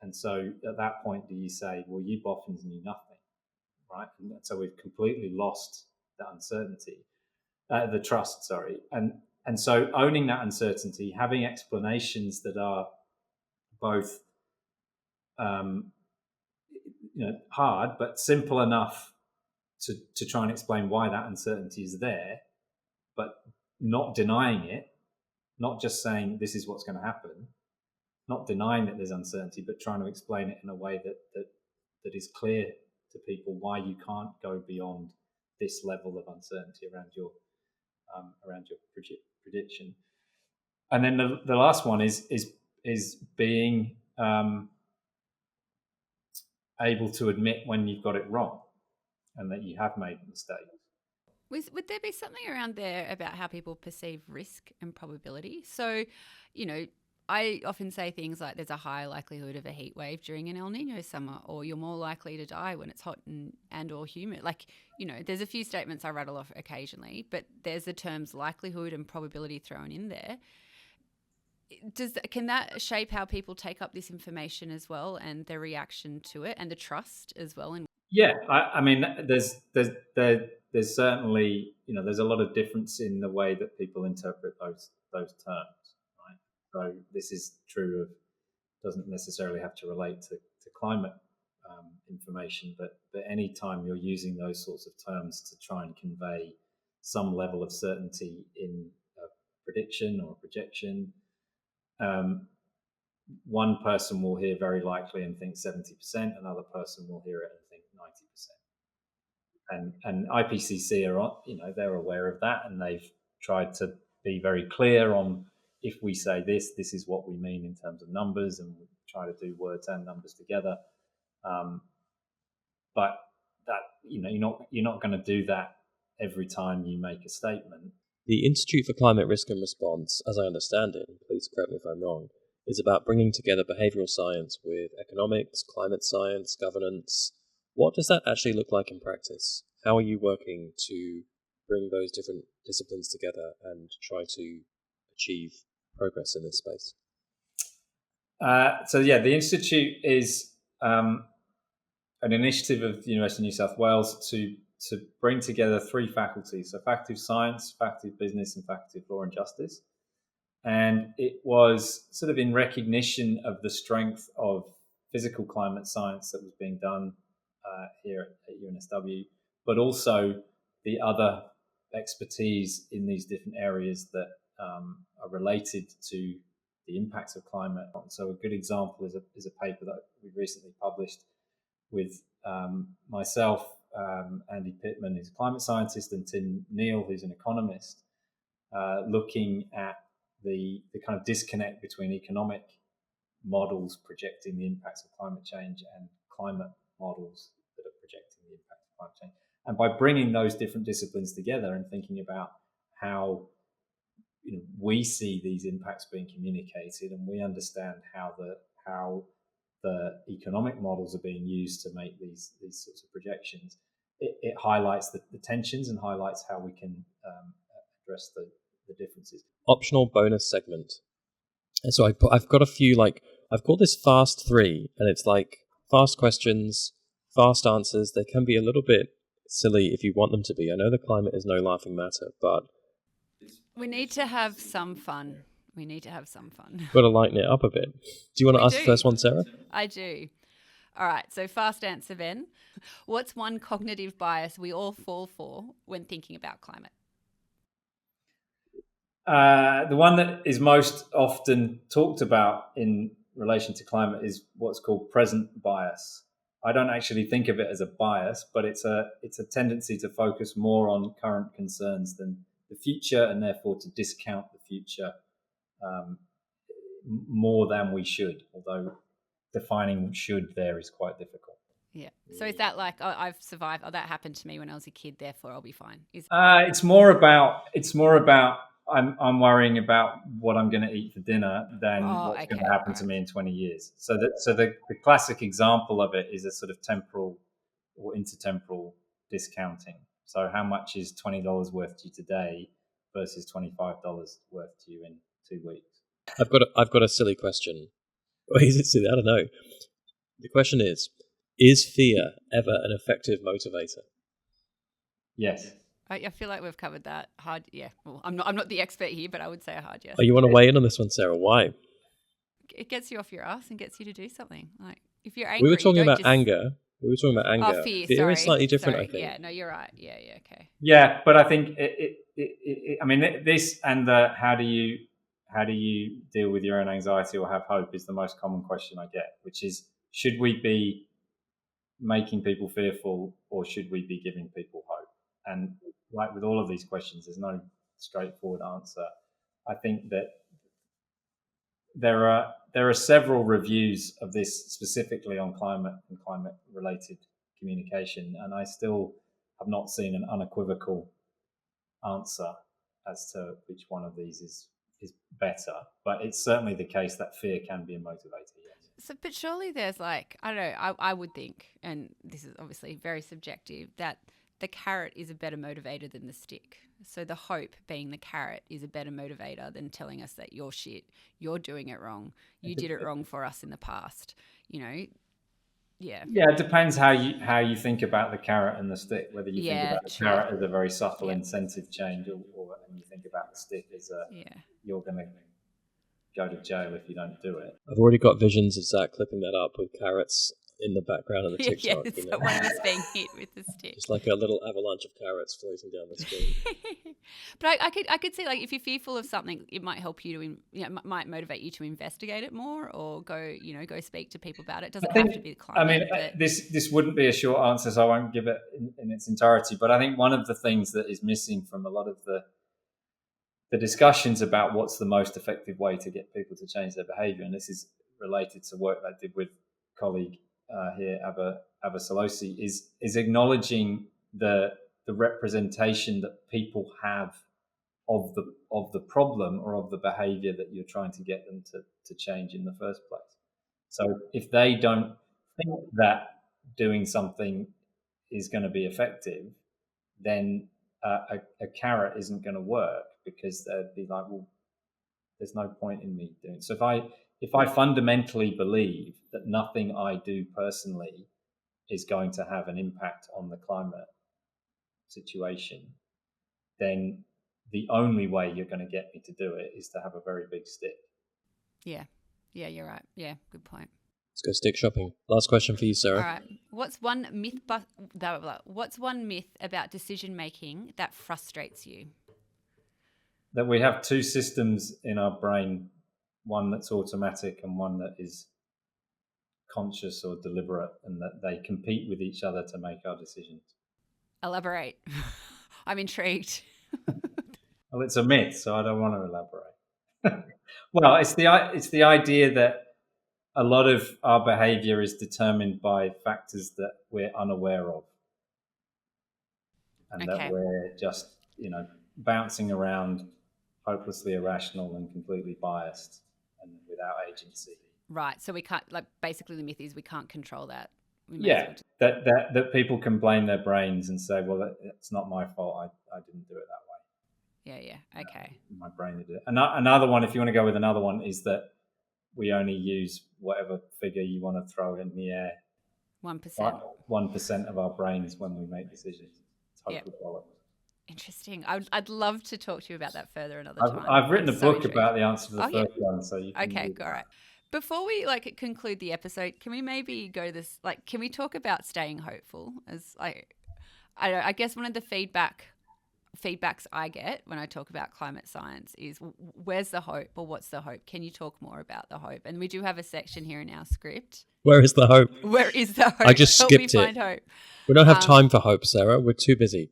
And so at that point, do you say, well, you boffins knew nothing, right? And so we've completely lost the uncertainty, the trust, sorry. And so owning that uncertainty, having explanations that are both hard, but simple enough to try and explain why that uncertainty is there, but not denying it, not just saying this is what's going to happen, not denying that there's uncertainty, but trying to explain it in a way that is clear to people why you can't go beyond this level of uncertainty around your prediction. And then the last one is being able to admit when you've got it wrong and that you have made mistakes. Would there be something around there about how people perceive risk and probability? So, I often say things like there's a higher likelihood of a heat wave during an El Nino summer, or you're more likely to die when it's hot and or humid. Like, there's a few statements I rattle off occasionally, but there's the terms likelihood and probability thrown in there. Can that shape how people take up this information as well, and their reaction to it, and the trust as well? Yeah, I mean, there's certainly there's a lot of difference in the way that people interpret those terms, right? So this is true of, doesn't necessarily have to relate to climate information, but any time you're using those sorts of terms to try and convey some level of certainty in a prediction or a projection, one person will hear very likely and think 70%, another person will hear it and think 90%. And IPCC are, they're aware of that, and they've tried to be very clear on, if we say this is what we mean in terms of numbers, and we try to do words and numbers together. But that, you're not going to do that every time you make a statement. The Institute for Climate Risk and Response, as I understand it, and please correct me if I'm wrong, is about bringing together behavioural science with economics, climate science, governance. What does that actually look like in practice? How are you working to bring those different disciplines together and try to achieve progress in this space? The Institute is an initiative of the University of New South Wales to bring together three faculties, so Faculty of Science, Faculty of Business, and Faculty of Law and Justice. And it was sort of in recognition of the strength of physical climate science that was being done here at UNSW, but also the other expertise in these different areas that are related to the impacts of climate. So a good example is a paper that we recently published with myself, Andy Pittman, who's a climate scientist, and Tim Neal, who's an economist, looking at the kind of disconnect between economic models projecting the impacts of climate change and climate models that are projecting the impact of climate change. And by bringing those different disciplines together and thinking about how we see these impacts being communicated, and we understand how the economic models are being used to make these sorts of projections, it highlights the tensions and highlights how we can address the differences. Optional bonus segment. And so I've got a few, I've called this fast 3, and it's like fast questions, fast answers. They can be a little bit silly if you want them to be. I know the climate is no laughing matter, but we need to have some fun. Got to lighten it up a bit. Do you want to ask the first one, Sarah? I do. All right, so fast answer, Ben. What's one cognitive bias we all fall for when thinking about climate? The one that is most often talked about in relation to climate is what's called present bias. I don't actually think of it as a bias, but it's a tendency to focus more on current concerns than the future, and therefore to discount the future more than we should, although defining should there is quite difficult. Yeah. So is that like, oh, I've survived, that happened to me when I was a kid, therefore I'll be fine? It's more about I'm worrying about what I'm going to eat for dinner than what's going to happen to me in 20 years. So the classic example of it is a sort of temporal or intertemporal discounting. So how much is $20 worth to you today versus $25 worth to you in 2 weeks? I've got a silly question. Or is it silly? I don't know. The question is fear ever an effective motivator? Yes. I feel like we've covered that. Hard, yeah. Well, I'm not the expert here, but I would say a hard yes. Oh, you want to weigh in on this one, Sarah? Why? It gets you off your ass and gets you to do something. Like if you're angry, we were talking about anger. Oh, fear is slightly different, I think. Yeah, no, you're right. Yeah, okay. Yeah, but I think I mean, this and the how do you deal with your own anxiety or have hope is the most common question I get, which is, should we be making people fearful or should we be giving people hope? And like with all of these questions, there's no straightforward answer. I think that there are several reviews of this specifically on climate and climate related communication, and I still have not seen an unequivocal answer as to which one of these is better. But it's certainly the case that fear can be a motivator. Yes. So, but surely there's like, I don't know, I would think, and this is obviously very subjective, that the carrot is a better motivator than the stick. So the hope being the carrot is a better motivator than telling us that you're shit, you're doing it wrong, you did it wrong for us in the past, Yeah. Yeah, it depends how you think about the carrot and the stick, whether you think about the carrot as a very subtle incentive change or you think about the stick as you're going to go to jail if you don't do it. I've already got visions of Zach clipping that up with carrots in the background of the TikTok. Yeah, so one of us being hit with the stick. Just like a little avalanche of carrots floating down the screen. But I could see, like, if you're fearful of something, it might help you to, might motivate you to investigate it more or go speak to people about it. It doesn't have to be the climate. I mean, this wouldn't be a short answer, so I won't give it in its entirety. But I think one of the things that is missing from a lot of the discussions about what's the most effective way to get people to change their behaviour, and this is related to work I did with colleague here, Abba Salosi, is acknowledging the representation that people have of the problem or of the behaviour that you're trying to get them to change in the first place. So if they don't think that doing something is going to be effective, then a carrot isn't going to work, because they'd be like, well, there's no point in me doing it. So if I fundamentally believe that nothing I do personally is going to have an impact on the climate situation, then the only way you're going to get me to do it is to have a very big stick. Yeah, you're right. Yeah, good point. Let's go stick shopping. Last question for you, Sarah. All right. What's one myth about decision making that frustrates you? That we have two systems in our brain, one that's automatic and one that is conscious or deliberate, and that they compete with each other to make our decisions. Elaborate. I'm intrigued. Well, it's a myth, so I don't want to elaborate. Well, it's the idea that a lot of our behavior is determined by factors that we're unaware of, and that we're just, bouncing around hopelessly irrational and completely biased and without agency. Right. So we can't, basically the myth is we can't control that. That people can blame their brains and say, well, it's not my fault. I didn't do it that way. Yeah. Okay. My brain did it. Another one, if you want to go with another one, is that we only use whatever figure you want to throw in the air. 1%. 1% of our brains when we make decisions. Total bollocks. Interesting. I'd love to talk to you about that further another time. I've written a book about the answer to the first one, so you can Okay, all right. Before we conclude the episode, can we maybe go this can we talk about staying hopeful? As I guess one of the feedbacks I get when I talk about climate science is where's the hope, or what's the hope? Can you talk more about the hope? And we do have a section here in our script. Where is the hope? Where is the hope? I just skipped Help me find hope. We don't have time for hope, Sarah. We're too busy.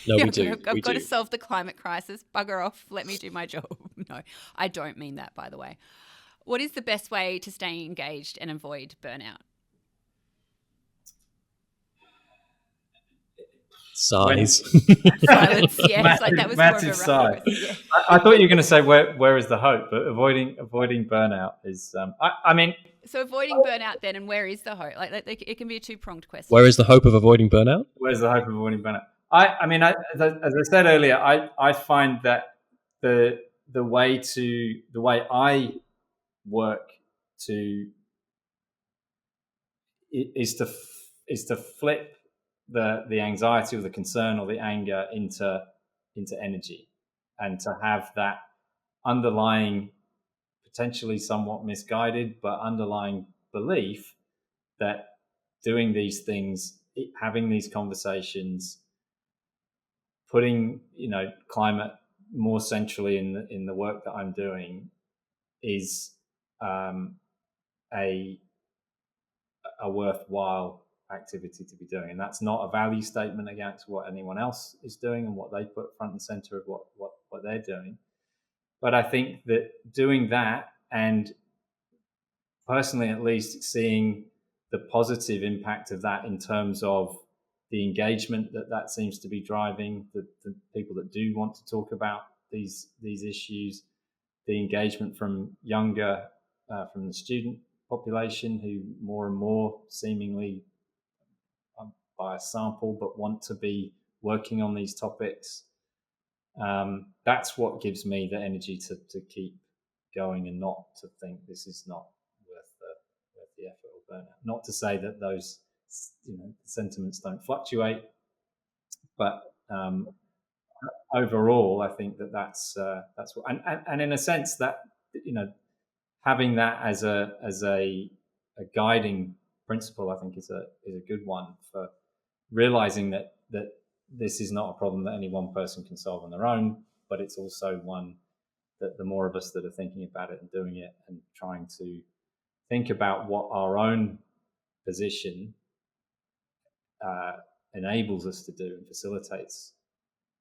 No, we do. I've got to solve the climate crisis. Bugger off. Let me do my job. No, I don't mean that, by the way. What is the best way to stay engaged and avoid burnout? Sighs. Silence, yes. That was massive more of a sigh. rough question, yeah. I thought you were going to say where is the hope, but avoiding burnout is. So avoiding burnout then, and where is the hope? It can be a two-pronged question. Where is the hope of avoiding burnout? Where's the hope of avoiding burnout? As I said earlier, I find that the way I work is to flip the anxiety or the concern or the anger into energy, and to have that underlying, potentially somewhat misguided, but underlying belief that doing these things, having these conversations, putting climate more centrally in the work that I'm doing is a worthwhile activity to be doing. And that's not a value statement against what anyone else is doing and what they put front and center of what they're doing. But I think that doing that, and personally at least seeing the positive impact of that in terms of the engagement that seems to be driving, the people that do want to talk about these issues, the engagement from younger, from the student population, who more and more seemingly by a sample but want to be working on these topics. That's what gives me the energy to keep going, and not to think this is not worth the effort or burnout. Not to say that those sentiments don't fluctuate, but overall, I think that's what, and in a sense that having that as a guiding principle, I think is a good one for realizing that this is not a problem that any one person can solve on their own, but it's also one that the more of us that are thinking about it and doing it and trying to think about what our own position enables us to do and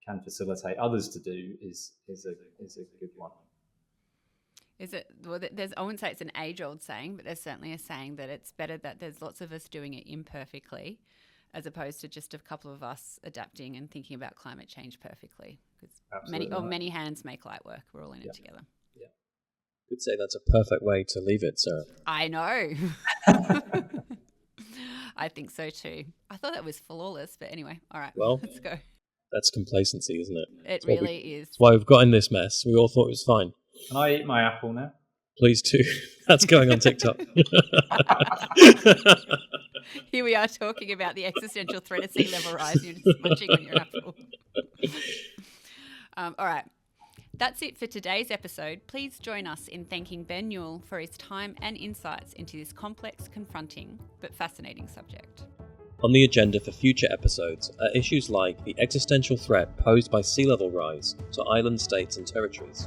can facilitate others to do is a good one. Is it? Well, I wouldn't say it's an age-old saying, but there's certainly a saying that it's better that there's lots of us doing it imperfectly, as opposed to just a couple of us adapting and thinking about climate change perfectly. Because many hands make light work. We're all in it together. Yeah, could say that's a perfect way to leave it, Sarah. I know. I think so too. I thought that was flawless, but anyway, all right. Well, let's go. That's complacency, isn't it? It really is. That's why we've got in this mess. We all thought it was fine. Can I eat my apple now? Please do. That's going on TikTok. Here we are talking about the existential threat of sea level rise. You're just munching on your apple. All right. That's it for today's episode. Please join us in thanking Ben Newell for his time and insights into this complex, confronting, but fascinating subject. On the agenda for future episodes are issues like the existential threat posed by sea level rise to island states and territories.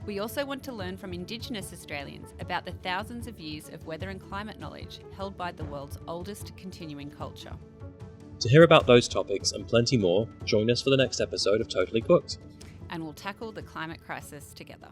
We also want to learn from Indigenous Australians about the thousands of years of weather and climate knowledge held by the world's oldest continuing culture. To hear about those topics and plenty more, join us for the next episode of Totally Cooked. And we'll tackle the climate crisis together.